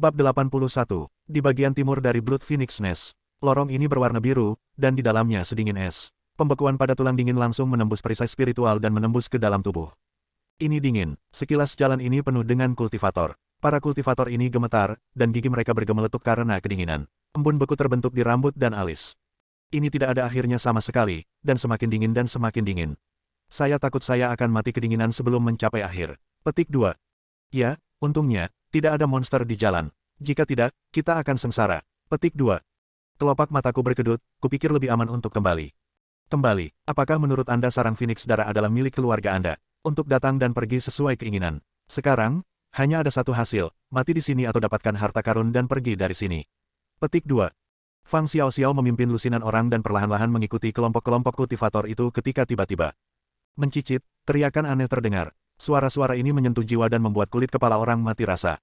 Bab 81. Di bagian timur dari Blood Phoenix Nest, lorong ini berwarna biru, dan di dalamnya sedingin es. Pembekuan pada tulang dingin langsung menembus perisai spiritual dan menembus ke dalam tubuh. Ini dingin. Sekilas jalan ini penuh dengan kultivator. Para kultivator ini gemetar, dan gigi mereka bergemeletuk karena kedinginan. Embun beku terbentuk di rambut dan alis. Ini tidak ada akhirnya sama sekali, dan semakin dingin dan semakin dingin. Saya takut saya akan mati kedinginan sebelum mencapai akhir. Petik 2. Ya, untungnya, tidak ada monster di jalan. Jika tidak, kita akan sengsara. Petik 2. Kelopak mataku berkedut, kupikir lebih aman untuk kembali. Kembali, apakah menurut Anda sarang Phoenix darah adalah milik keluarga Anda? Untuk datang dan pergi sesuai keinginan. Sekarang, hanya ada satu hasil, mati di sini atau dapatkan harta karun dan pergi dari sini. Petik 2. Fang Xiaoxiao memimpin lusinan orang dan perlahan-lahan mengikuti kelompok-kelompok kultivator itu ketika tiba-tiba. Mencicit, teriakan aneh terdengar. Suara-suara ini menyentuh jiwa dan membuat kulit kepala orang mati rasa.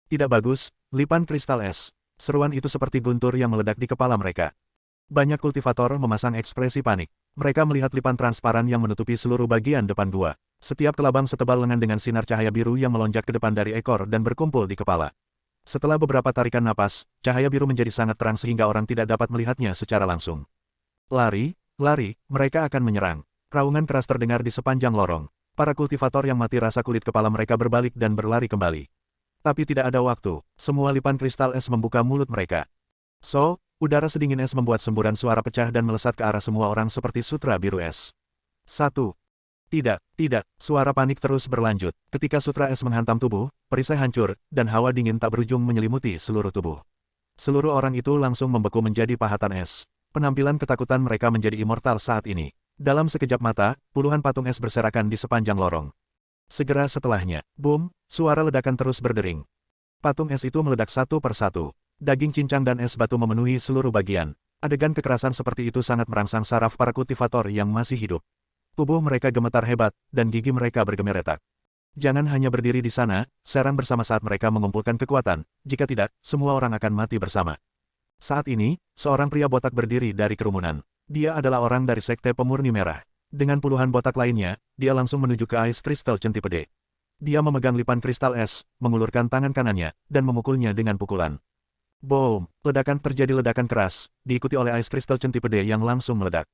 Tidak bagus, lipan kristal es. Seruan itu seperti guntur yang meledak di kepala mereka. Banyak kultivator memasang ekspresi panik. Mereka melihat lipan transparan yang menutupi seluruh bagian depan gua. Setiap kelabang setebal lengan dengan sinar cahaya biru yang melonjak ke depan dari ekor dan berkumpul di kepala. Setelah beberapa tarikan napas, cahaya biru menjadi sangat terang sehingga orang tidak dapat melihatnya secara langsung. Lari, lari, mereka akan menyerang. Raungan keras terdengar di sepanjang lorong. Para kultivator yang mati rasa kulit kepala mereka berbalik dan berlari kembali. Tapi tidak ada waktu, semua lipan kristal es membuka mulut mereka. So, udara sedingin es membuat semburan suara pecah dan melesat ke arah semua orang seperti sutra biru es. 1. Tidak, tidak, suara panik terus berlanjut. Ketika sutra es menghantam tubuh, perisai hancur, dan hawa dingin tak berujung menyelimuti seluruh tubuh. Seluruh orang itu langsung membeku menjadi pahatan es. Penampilan ketakutan mereka menjadi immortal saat ini. Dalam sekejap mata, puluhan patung es berserakan di sepanjang lorong. Segera setelahnya, boom, suara ledakan terus berdering. Patung es itu meledak satu persatu. Daging cincang dan es batu memenuhi seluruh bagian. Adegan kekerasan seperti itu sangat merangsang saraf para kultivator yang masih hidup. Tubuh mereka gemetar hebat, dan gigi mereka bergemeretak. Jangan hanya berdiri di sana, serang bersama saat mereka mengumpulkan kekuatan, jika tidak, semua orang akan mati bersama. Saat ini, seorang pria botak berdiri dari kerumunan. Dia adalah orang dari Sekte Pemurni Merah. Dengan puluhan botak lainnya, dia langsung menuju ke Ice Crystal Centipede. Dia memegang lipan kristal es, mengulurkan tangan kanannya, dan memukulnya dengan pukulan. Boom! Ledakan terjadi ledakan keras, diikuti oleh Ice Crystal Centipede yang langsung meledak.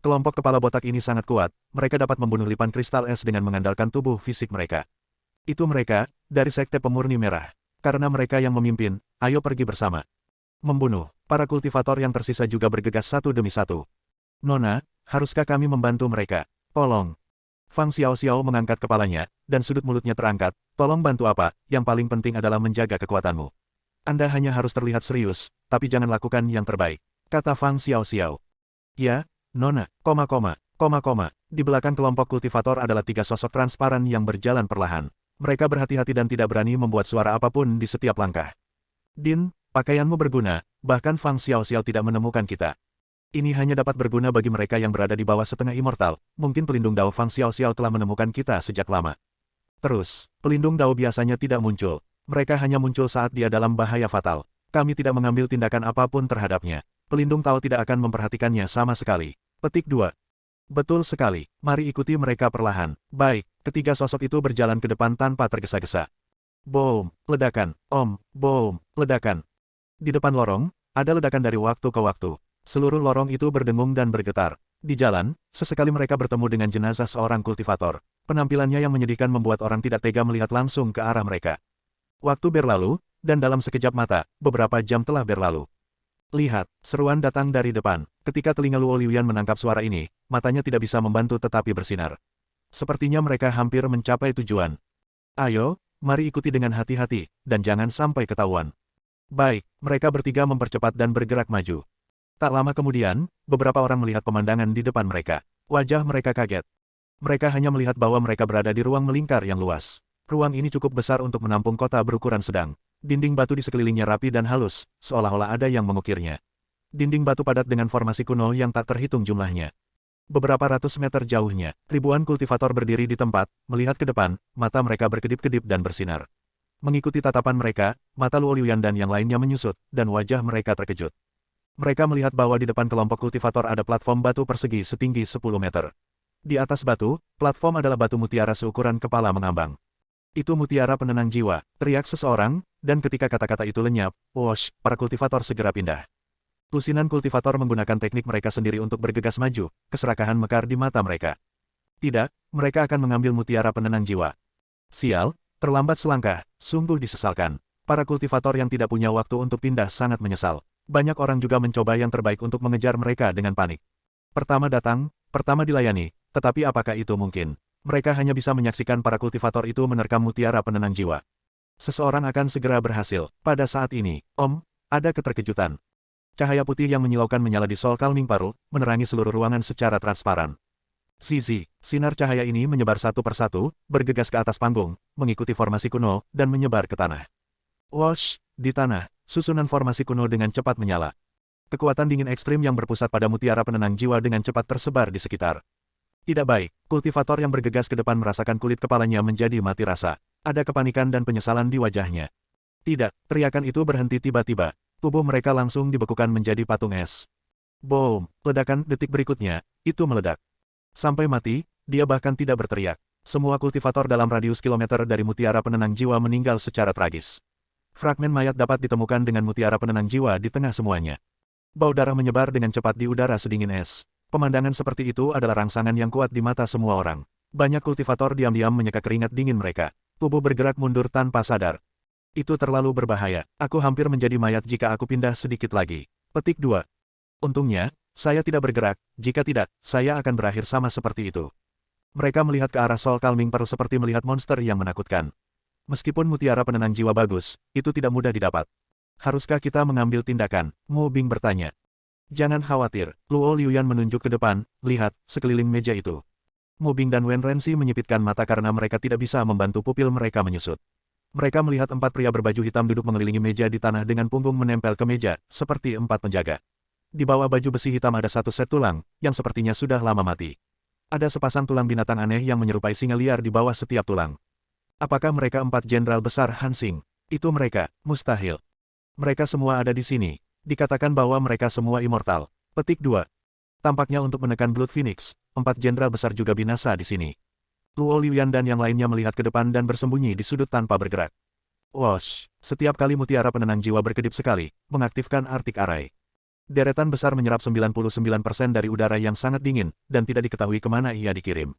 Kelompok kepala botak ini sangat kuat, mereka dapat membunuh lipan kristal es dengan mengandalkan tubuh fisik mereka. Itu mereka, dari Sekte Pemurni Merah. Karena mereka yang memimpin, ayo pergi bersama. Membunuh. Para kultivator yang tersisa juga bergegas satu demi satu. Nona, haruskah kami membantu mereka? Tolong. Fang Xiaoxiao mengangkat kepalanya, dan sudut mulutnya terangkat. Tolong bantu apa, yang paling penting adalah menjaga kekuatanmu. Anda hanya harus terlihat serius, tapi jangan lakukan yang terbaik, kata Fang Xiaoxiao. Ya, Nona, Di belakang kelompok kultivator adalah tiga sosok transparan yang berjalan perlahan. Mereka berhati-hati dan tidak berani membuat suara apapun di setiap langkah. Din, pakaianmu berguna, bahkan Fang Xiaoxiao tidak menemukan kita. Ini hanya dapat berguna bagi mereka yang berada di bawah setengah immortal. Mungkin pelindung Dao Fang Xiaoxiao telah menemukan kita sejak lama. Terus, pelindung Dao biasanya tidak muncul. Mereka hanya muncul saat dia dalam bahaya fatal. Kami tidak mengambil tindakan apapun terhadapnya. Pelindung Tao tidak akan memperhatikannya sama sekali. Petik 2. Betul sekali, mari ikuti mereka perlahan. Baik, ketiga sosok itu berjalan ke depan tanpa tergesa-gesa. Boom, ledakan, boom, ledakan. Di depan lorong, ada ledakan dari waktu ke waktu. Seluruh lorong itu berdengung dan bergetar. Di jalan, sesekali mereka bertemu dengan jenazah seorang kultivator. Penampilannya yang menyedihkan membuat orang tidak tega melihat langsung ke arah mereka. Waktu berlalu, dan dalam sekejap mata, beberapa jam telah berlalu. Lihat, seruan datang dari depan. Ketika telinga Luo Liuyan menangkap suara ini, matanya tidak bisa membantu tetapi bersinar. Sepertinya mereka hampir mencapai tujuan. Ayo, mari ikuti dengan hati-hati, dan jangan sampai ketahuan. Baik, mereka bertiga mempercepat dan bergerak maju. Tak lama kemudian, beberapa orang melihat pemandangan di depan mereka. Wajah mereka kaget. Mereka hanya melihat bahwa mereka berada di ruang melingkar yang luas. Ruang ini cukup besar untuk menampung kota berukuran sedang. Dinding batu di sekelilingnya rapi dan halus, seolah-olah ada yang mengukirnya. Dinding batu padat dengan formasi kuno yang tak terhitung jumlahnya. Beberapa ratus meter jauhnya, ribuan kultivator berdiri di tempat, melihat ke depan, mata mereka berkedip-kedip dan bersinar. Mengikuti tatapan mereka, mata Luo Liuyan dan yang lainnya menyusut, dan wajah mereka terkejut. Mereka melihat bahwa di depan kelompok kultivator ada platform batu persegi setinggi 10 meter. Di atas batu, platform adalah batu mutiara seukuran kepala mengambang. Itu mutiara penenang jiwa, teriak seseorang, dan ketika kata-kata itu lenyap, whoosh, para kultivator segera pindah. Lusinan kultivator menggunakan teknik mereka sendiri untuk bergegas maju, keserakahan mekar di mata mereka. Tidak, mereka akan mengambil mutiara penenang jiwa. Sial, terlambat selangkah, sungguh disesalkan. Para kultivator yang tidak punya waktu untuk pindah sangat menyesal. Banyak orang juga mencoba yang terbaik untuk mengejar mereka dengan panik. Pertama datang, pertama dilayani, tetapi apakah itu mungkin? Mereka hanya bisa menyaksikan para kultivator itu menerkam mutiara penenang jiwa. Seseorang akan segera berhasil. Pada saat ini, ada keterkejutan. Cahaya putih yang menyilaukan menyala di Soul Calming Pearl, menerangi seluruh ruangan secara transparan. Zizi, sinar cahaya ini menyebar satu persatu, bergegas ke atas panggung, mengikuti formasi kuno, dan menyebar ke tanah. Whoosh, di tanah, susunan formasi kuno dengan cepat menyala. Kekuatan dingin ekstrim yang berpusat pada mutiara penenang jiwa dengan cepat tersebar di sekitar. Tidak baik, kultivator yang bergegas ke depan merasakan kulit kepalanya menjadi mati rasa. Ada kepanikan dan penyesalan di wajahnya. Tidak, teriakan itu berhenti tiba-tiba. Tubuh mereka langsung dibekukan menjadi patung es. Boom, ledakan detik berikutnya, itu meledak. Sampai mati, dia bahkan tidak berteriak. Semua kultivator dalam radius kilometer dari mutiara penenang jiwa meninggal secara tragis. Fragmen mayat dapat ditemukan dengan mutiara penenang jiwa di tengah semuanya. Bau darah menyebar dengan cepat di udara sedingin es. Pemandangan seperti itu adalah rangsangan yang kuat di mata semua orang. Banyak kultivator diam-diam menyeka keringat dingin mereka. Tubuh bergerak mundur tanpa sadar. Itu terlalu berbahaya. Aku hampir menjadi mayat jika aku pindah sedikit lagi. Petik 2. Untungnya, saya tidak bergerak. Jika tidak, saya akan berakhir sama seperti itu. Mereka melihat ke arah Soul Calming Pearl seperti melihat monster yang menakutkan. Meskipun mutiara penenang jiwa bagus, itu tidak mudah didapat. Haruskah kita mengambil tindakan? Mo Bing bertanya. Jangan khawatir, Luo Liuyan menunjuk ke depan, lihat, sekeliling meja itu. Mo Bing dan Wen Renzi menyipitkan mata karena mereka tidak bisa membantu pupil mereka menyusut. Mereka melihat 4 pria berbaju hitam duduk mengelilingi meja di tanah dengan punggung menempel ke meja, seperti 4 penjaga. Di bawah baju besi hitam ada satu set tulang, yang sepertinya sudah lama mati. Ada sepasang tulang binatang aneh yang menyerupai singa liar di bawah setiap tulang. Apakah mereka 4 jenderal besar Hansing? Itu mereka, mustahil. Mereka semua ada di sini. Dikatakan bahwa mereka semua immortal. Petik 2. Tampaknya untuk menekan Blood Phoenix, 4 jenderal besar juga binasa di sini. Luo Liuyan dan yang lainnya melihat ke depan dan bersembunyi di sudut tanpa bergerak. Whoosh, setiap kali mutiara penenang jiwa berkedip sekali, mengaktifkan Arctic Array. Deretan besar menyerap 99% dari udara yang sangat dingin, dan tidak diketahui kemana ia dikirim.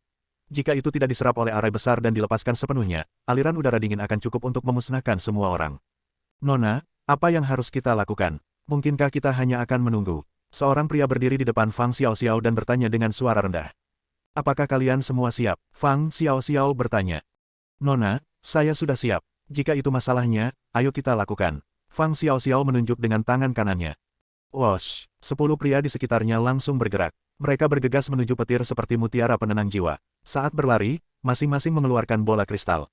Jika itu tidak diserap oleh arai besar dan dilepaskan sepenuhnya, aliran udara dingin akan cukup untuk memusnahkan semua orang. Nona, apa yang harus kita lakukan? Mungkinkah kita hanya akan menunggu? Seorang pria berdiri di depan Fang Xiaoxiao dan bertanya dengan suara rendah. Apakah kalian semua siap? Fang Xiaoxiao bertanya. Nona, saya sudah siap. Jika itu masalahnya, ayo kita lakukan. Fang Xiaoxiao menunjuk dengan tangan kanannya. Whoosh, 10 pria di sekitarnya langsung bergerak. Mereka bergegas menuju petir seperti mutiara penenang jiwa. Saat berlari, masing-masing mengeluarkan bola kristal.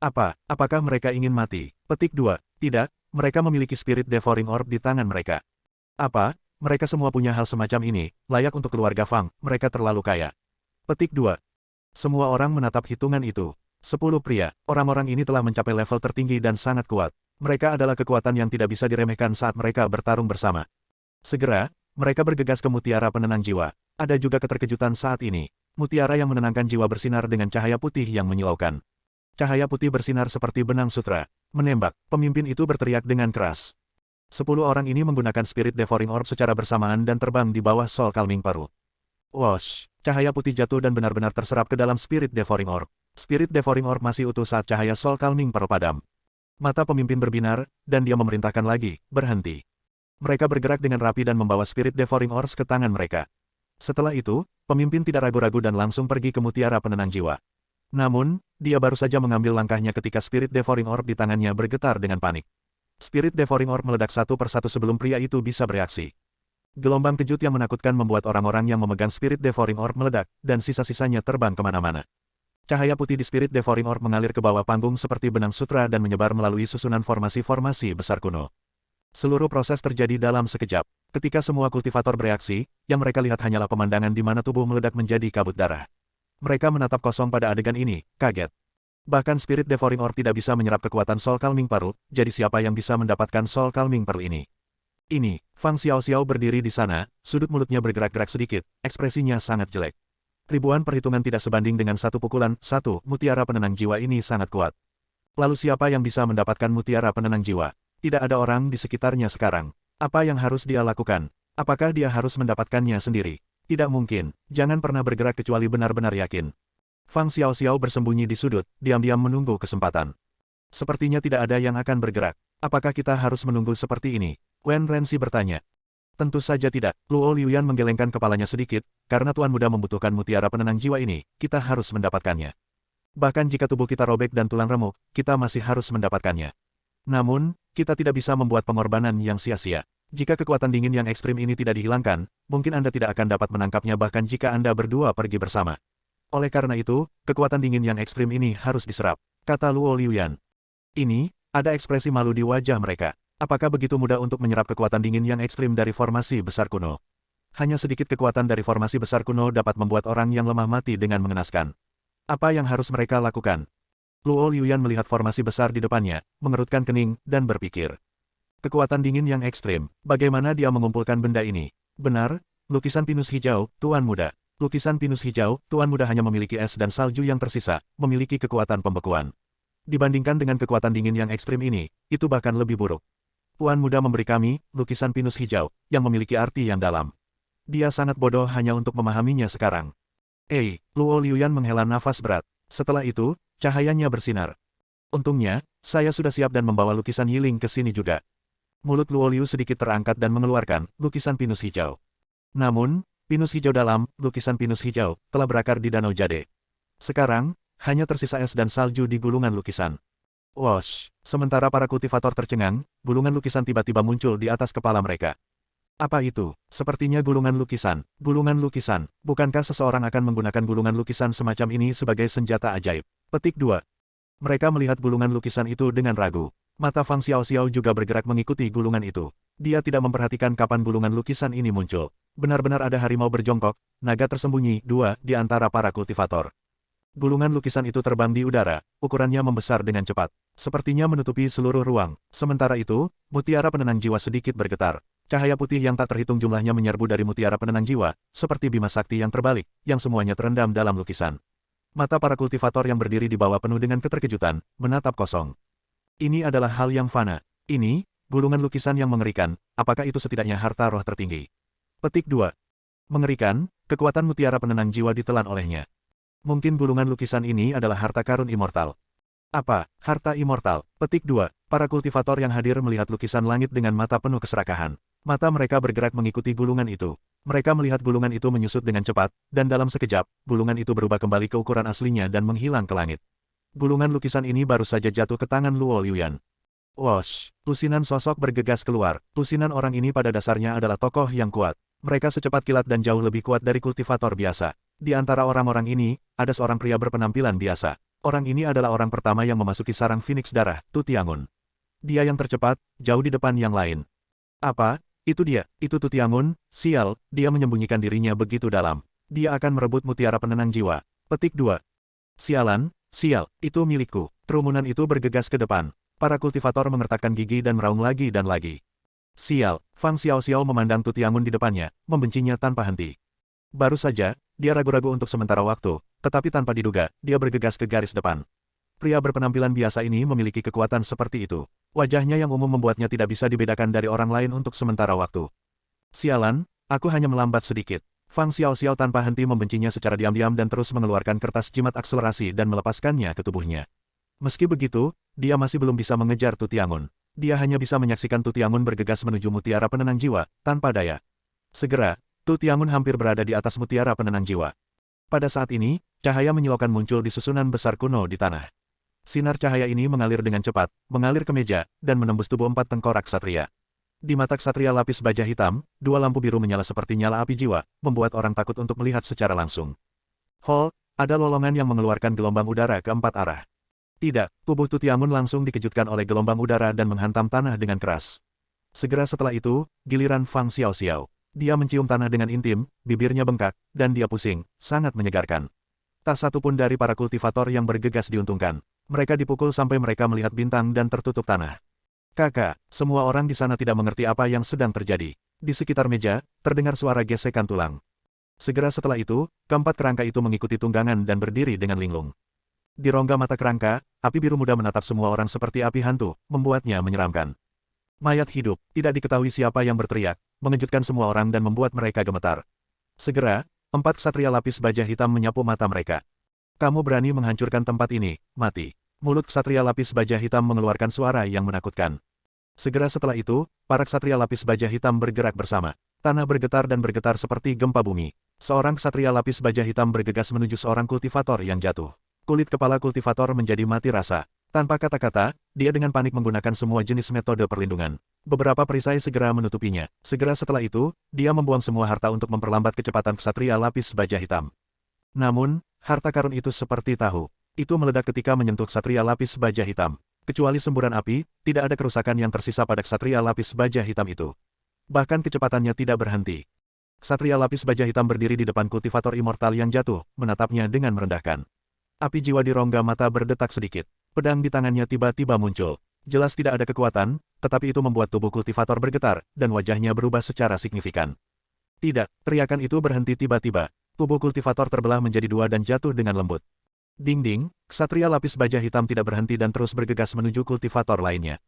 Apakah mereka ingin mati? Petik 2. Tidak, mereka memiliki Spirit Devouring Orb di tangan mereka. Mereka semua punya hal semacam ini, layak untuk keluarga Fang, mereka terlalu kaya. Petik 2. Semua orang menatap hitungan itu. 10 pria, orang-orang ini telah mencapai level tertinggi dan sangat kuat. Mereka adalah kekuatan yang tidak bisa diremehkan saat mereka bertarung bersama. Segera, mereka bergegas ke mutiara penenang jiwa. Ada juga keterkejutan saat ini. Mutiara yang menenangkan jiwa bersinar dengan cahaya putih yang menyilaukan. Cahaya putih bersinar seperti benang sutra. Menembak, pemimpin itu berteriak dengan keras. 10 orang ini menggunakan Spirit Devouring Orb secara bersamaan dan terbang di bawah Soul Calming Pearl. Whoosh, cahaya putih jatuh dan benar-benar terserap ke dalam Spirit Devouring Orb. Spirit Devouring Orb masih utuh saat cahaya Soul Calming Pearl padam. Mata pemimpin berbinar, dan dia memerintahkan lagi, berhenti. Mereka bergerak dengan rapi dan membawa Spirit Devouring Orbs ke tangan mereka. Setelah itu, pemimpin tidak ragu-ragu dan langsung pergi ke mutiara penenang jiwa. Namun, dia baru saja mengambil langkahnya ketika Spirit Devouring Orb di tangannya bergetar dengan panik. Spirit Devouring Orb meledak satu persatu sebelum pria itu bisa bereaksi. Gelombang kejut yang menakutkan membuat orang-orang yang memegang Spirit Devouring Orb meledak, dan sisa-sisanya terbang kemana-mana. Cahaya putih di Spirit Devouring Orb mengalir ke bawah panggung seperti benang sutra dan menyebar melalui susunan formasi-formasi besar kuno. Seluruh proses terjadi dalam sekejap. Ketika semua kultivator bereaksi, yang mereka lihat hanyalah pemandangan di mana tubuh meledak menjadi kabut darah. Mereka menatap kosong pada adegan ini, kaget. Bahkan Spirit Devouring Orb tidak bisa menyerap kekuatan Soul Calming Pearl, jadi siapa yang bisa mendapatkan Soul Calming Pearl ini? Fang Xiaoxiao berdiri di sana, sudut mulutnya bergerak-gerak sedikit, ekspresinya sangat jelek. Ribuan perhitungan tidak sebanding dengan satu pukulan, mutiara penenang jiwa ini sangat kuat. Lalu siapa yang bisa mendapatkan mutiara penenang jiwa? Tidak ada orang di sekitarnya sekarang. Apa yang harus dia lakukan? Apakah dia harus mendapatkannya sendiri? Tidak mungkin, jangan pernah bergerak kecuali benar-benar yakin. Fang Xiaoxiao bersembunyi di sudut, diam-diam menunggu kesempatan. Sepertinya tidak ada yang akan bergerak. Apakah kita harus menunggu seperti ini? Wen Renzi bertanya. Tentu saja tidak, Luo Liuyan menggelengkan kepalanya sedikit, karena Tuan Muda membutuhkan mutiara penenang jiwa ini, kita harus mendapatkannya. Bahkan jika tubuh kita robek dan tulang remuk, kita masih harus mendapatkannya. Namun, kita tidak bisa membuat pengorbanan yang sia-sia. Jika kekuatan dingin yang ekstrim ini tidak dihilangkan, mungkin Anda tidak akan dapat menangkapnya bahkan jika Anda berdua pergi bersama. Oleh karena itu, kekuatan dingin yang ekstrim ini harus diserap, kata Luo Liuyan. Ini, ada ekspresi malu di wajah mereka. Apakah begitu mudah untuk menyerap kekuatan dingin yang ekstrim dari formasi besar kuno? Hanya sedikit kekuatan dari formasi besar kuno dapat membuat orang yang lemah mati dengan mengenaskan. Apa yang harus mereka lakukan? Luo Liuyan melihat formasi besar di depannya, mengerutkan kening, dan berpikir. Kekuatan dingin yang ekstrim, bagaimana dia mengumpulkan benda ini? Benar, lukisan pinus hijau, Tuan Muda. Lukisan pinus hijau, Tuan Muda hanya memiliki es dan salju yang tersisa, memiliki kekuatan pembekuan. Dibandingkan dengan kekuatan dingin yang ekstrim ini, itu bahkan lebih buruk. Tuan Muda memberi kami, lukisan pinus hijau, yang memiliki arti yang dalam. Dia sangat bodoh hanya untuk memahaminya sekarang. Luo Liuyan menghela nafas berat. Setelah itu, cahayanya bersinar. Untungnya, saya sudah siap dan membawa lukisan Yiling ke sini juga. Mulut Luo Liu sedikit terangkat dan mengeluarkan lukisan pinus hijau. Namun, pinus hijau dalam, lukisan pinus hijau, telah berakar di Danau Jade. Sekarang, hanya tersisa es dan salju di gulungan lukisan. Wosh! Sementara para kultivator tercengang, gulungan lukisan tiba-tiba muncul di atas kepala mereka. Apa itu? Sepertinya gulungan lukisan. Gulungan lukisan. Bukankah seseorang akan menggunakan gulungan lukisan semacam ini sebagai senjata ajaib? Petik 2. Mereka melihat gulungan lukisan itu dengan ragu. Mata Fang Xiaoxiao juga bergerak mengikuti gulungan itu. Dia tidak memperhatikan kapan gulungan lukisan ini muncul. Benar-benar ada harimau berjongkok, naga tersembunyi, dua di antara para kultivator. Gulungan lukisan itu terbang di udara, ukurannya membesar dengan cepat. Sepertinya menutupi seluruh ruang. Sementara itu, mutiara penenang jiwa sedikit bergetar. Cahaya putih yang tak terhitung jumlahnya menyerbu dari mutiara penenang jiwa, seperti bima sakti yang terbalik, yang semuanya terendam dalam lukisan. Mata para kultivator yang berdiri di bawah penuh dengan keterkejutan, menatap kosong. Ini adalah hal yang fana. Ini, gulungan lukisan yang mengerikan, apakah itu setidaknya harta roh tertinggi? Petik 2. Mengerikan, kekuatan mutiara penenang jiwa ditelan olehnya. Mungkin gulungan lukisan ini adalah harta karun immortal. Apa? Harta immortal. Petik 2. Para kultivator yang hadir melihat lukisan langit dengan mata penuh keserakahan. Mata mereka bergerak mengikuti gulungan itu. Mereka melihat gulungan itu menyusut dengan cepat, dan dalam sekejap, gulungan itu berubah kembali ke ukuran aslinya dan menghilang ke langit. Gulungan lukisan ini baru saja jatuh ke tangan Luo Liuyan. Wosh! Lusinan sosok bergegas keluar. Lusinan orang ini pada dasarnya adalah tokoh yang kuat. Mereka secepat kilat dan jauh lebih kuat dari kultivator biasa. Di antara orang-orang ini, ada seorang pria berpenampilan biasa. Orang ini adalah orang pertama yang memasuki sarang Phoenix Darah, Tu Tiangun. Dia yang tercepat, jauh di depan yang lain. Apa? Itu dia, itu Tu Tiangun, sial, dia menyembunyikan dirinya begitu dalam. Dia akan merebut mutiara penenang jiwa. Petik 2. Sialan, sial, itu milikku. Kerumunan itu bergegas ke depan. Para kultivator mengertakkan gigi dan meraung lagi dan lagi. Sial, Fang Xiaoxiao memandang Tu Tiangun di depannya, membencinya tanpa henti. Baru saja, dia ragu-ragu untuk sementara waktu, tetapi tanpa diduga, dia bergegas ke garis depan. Pria berpenampilan biasa ini memiliki kekuatan seperti itu. Wajahnya yang umum membuatnya tidak bisa dibedakan dari orang lain untuk sementara waktu. Sialan, aku hanya melambat sedikit. Fang Xiaoxiao tanpa henti membencinya secara diam-diam dan terus mengeluarkan kertas jimat akselerasi dan melepaskannya ke tubuhnya. Meski begitu, dia masih belum bisa mengejar Tu Tiangun. Dia hanya bisa menyaksikan Tu Tiangun bergegas menuju mutiara penenang jiwa, tanpa daya. Segera, Tu Tiangun hampir berada di atas mutiara penenang jiwa. Pada saat ini, cahaya menyilaukan muncul di susunan besar kuno di tanah. Sinar cahaya ini mengalir dengan cepat, mengalir ke meja, dan menembus tubuh 4 tengkorak ksatria. Di mata ksatria lapis baja hitam, 2 lampu biru menyala seperti nyala api jiwa, membuat orang takut untuk melihat secara langsung. Ada lolongan yang mengeluarkan gelombang udara ke 4 arah. Tidak, tubuh Tu Tiangun langsung dikejutkan oleh gelombang udara dan menghantam tanah dengan keras. Segera setelah itu, giliran Fang Xiaoxiao. Dia mencium tanah dengan intim, bibirnya bengkak, dan dia pusing, sangat menyegarkan. Tak satu pun dari para kultivator yang bergegas diuntungkan. Mereka dipukul sampai mereka melihat bintang dan tertutup tanah. Kakak, semua orang di sana tidak mengerti apa yang sedang terjadi. Di sekitar meja, terdengar suara gesekan tulang. Segera setelah itu, keempat kerangka itu mengikuti tunggangan dan berdiri dengan linglung. Di rongga mata kerangka, api biru muda menatap semua orang seperti api hantu, membuatnya menyeramkan. Mayat hidup, tidak diketahui siapa yang berteriak, mengejutkan semua orang dan membuat mereka gemetar. Segera, 4 ksatria lapis baja hitam menyapu mata mereka. Kamu berani menghancurkan tempat ini, mati. Mulut ksatria lapis baja hitam mengeluarkan suara yang menakutkan. Segera setelah itu, para ksatria lapis baja hitam bergerak bersama. Tanah bergetar dan bergetar seperti gempa bumi. Seorang ksatria lapis baja hitam bergegas menuju seorang kultivator yang jatuh. Kulit kepala kultivator menjadi mati rasa. Tanpa kata-kata, dia dengan panik menggunakan semua jenis metode perlindungan. Beberapa perisai segera menutupinya. Segera setelah itu, dia membuang semua harta untuk memperlambat kecepatan ksatria lapis baja hitam. Namun, harta karun itu seperti tahu. Itu meledak ketika menyentuh ksatria lapis baja hitam. Kecuali semburan api, tidak ada kerusakan yang tersisa pada ksatria lapis baja hitam itu. Bahkan kecepatannya tidak berhenti. Ksatria lapis baja hitam berdiri di depan kultivator immortal yang jatuh, menatapnya dengan merendahkan. Api jiwa di rongga mata berdetak sedikit. Pedang di tangannya tiba-tiba muncul. Jelas tidak ada kekuatan, tetapi itu membuat tubuh kultivator bergetar, dan wajahnya berubah secara signifikan. Tidak, teriakan itu berhenti tiba-tiba. Tubuh kultivator terbelah menjadi dua dan jatuh dengan lembut. Ding-ding, ksatria lapis baja hitam tidak berhenti dan terus bergegas menuju kultivator lainnya.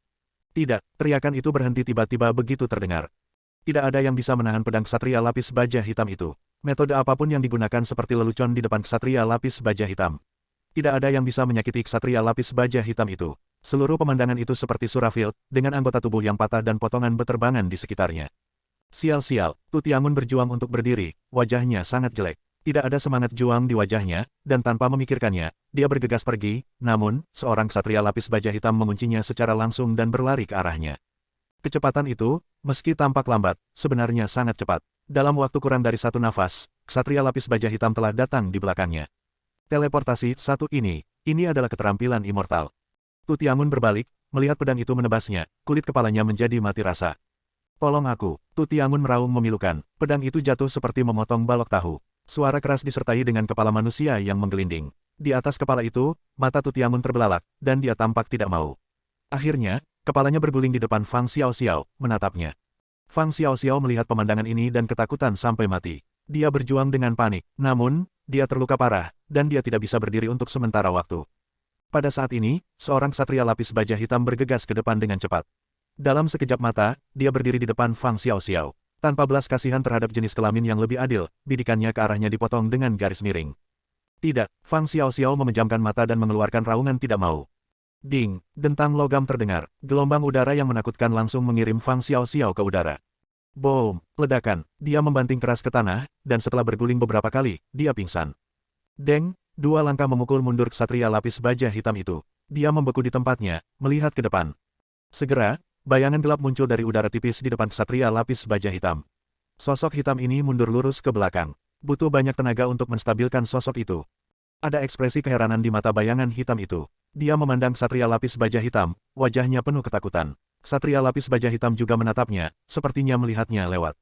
Tidak, teriakan itu berhenti tiba-tiba begitu terdengar. Tidak ada yang bisa menahan pedang ksatria lapis baja hitam itu. Metode apapun yang digunakan seperti lelucon di depan ksatria lapis baja hitam. Tidak ada yang bisa menyakiti ksatria lapis baja hitam itu. Seluruh pemandangan itu seperti Surafield, dengan anggota tubuh yang patah dan potongan beterbangan di sekitarnya. Sial-sial, Tu Tiangun berjuang untuk berdiri, wajahnya sangat jelek. Tidak ada semangat juang di wajahnya, dan tanpa memikirkannya, dia bergegas pergi, namun, seorang ksatria lapis baja hitam menguncinya secara langsung dan berlari ke arahnya. Kecepatan itu, meski tampak lambat, sebenarnya sangat cepat. Dalam waktu kurang dari 1 nafas, ksatria lapis baja hitam telah datang di belakangnya. Teleportasi satu ini adalah keterampilan immortal. Tu Tiangun berbalik, melihat pedang itu menebasnya, kulit kepalanya menjadi mati rasa. Tolong aku, Tu Tiangun meraung memilukan, pedang itu jatuh seperti memotong balok tahu. Suara keras disertai dengan kepala manusia yang menggelinding. Di atas kepala itu, mata Tu Tiangun terbelalak, dan dia tampak tidak mau. Akhirnya, kepalanya berguling di depan Fang Xiaoxiao, menatapnya. Fang Xiaoxiao melihat pemandangan ini dan ketakutan sampai mati. Dia berjuang dengan panik, namun, dia terluka parah, dan dia tidak bisa berdiri untuk sementara waktu. Pada saat ini, seorang ksatria lapis baja hitam bergegas ke depan dengan cepat. Dalam sekejap mata, dia berdiri di depan Fang Xiaoxiao. Tanpa belas kasihan terhadap jenis kelamin yang lebih adil, bidikannya ke arahnya dipotong dengan garis miring. Tidak, Fang Xiaoxiao memejamkan mata dan mengeluarkan raungan tidak mau. Ding, dentang logam terdengar, gelombang udara yang menakutkan langsung mengirim Fang Xiaoxiao ke udara. Boom, ledakan, dia membanting keras ke tanah, dan setelah berguling beberapa kali, dia pingsan. Deng, 2 langkah memukul mundur ksatria lapis baja hitam itu. Dia membeku di tempatnya, melihat ke depan. Segera, bayangan gelap muncul dari udara tipis di depan ksatria lapis baja hitam. Sosok hitam ini mundur lurus ke belakang. Butuh banyak tenaga untuk menstabilkan sosok itu. Ada ekspresi keheranan di mata bayangan hitam itu. Dia memandang ksatria lapis baja hitam, wajahnya penuh ketakutan. Ksatria lapis baja hitam juga menatapnya, sepertinya melihatnya lewat.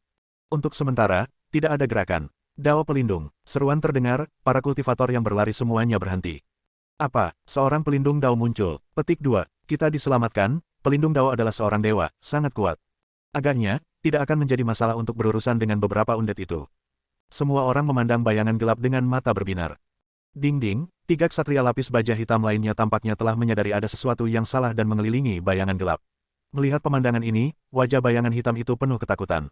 Untuk sementara, tidak ada gerakan. Dao pelindung, seruan terdengar, para kultivator yang berlari semuanya berhenti. Apa, seorang pelindung Dao muncul. Petik 2, kita diselamatkan, pelindung Dao adalah seorang dewa, sangat kuat. Agaknya, tidak akan menjadi masalah untuk berurusan dengan beberapa undet itu. Semua orang memandang bayangan gelap dengan mata berbinar. Ding-ding, 3 ksatria lapis baja hitam lainnya tampaknya telah menyadari ada sesuatu yang salah dan mengelilingi bayangan gelap. Melihat pemandangan ini, wajah bayangan hitam itu penuh ketakutan.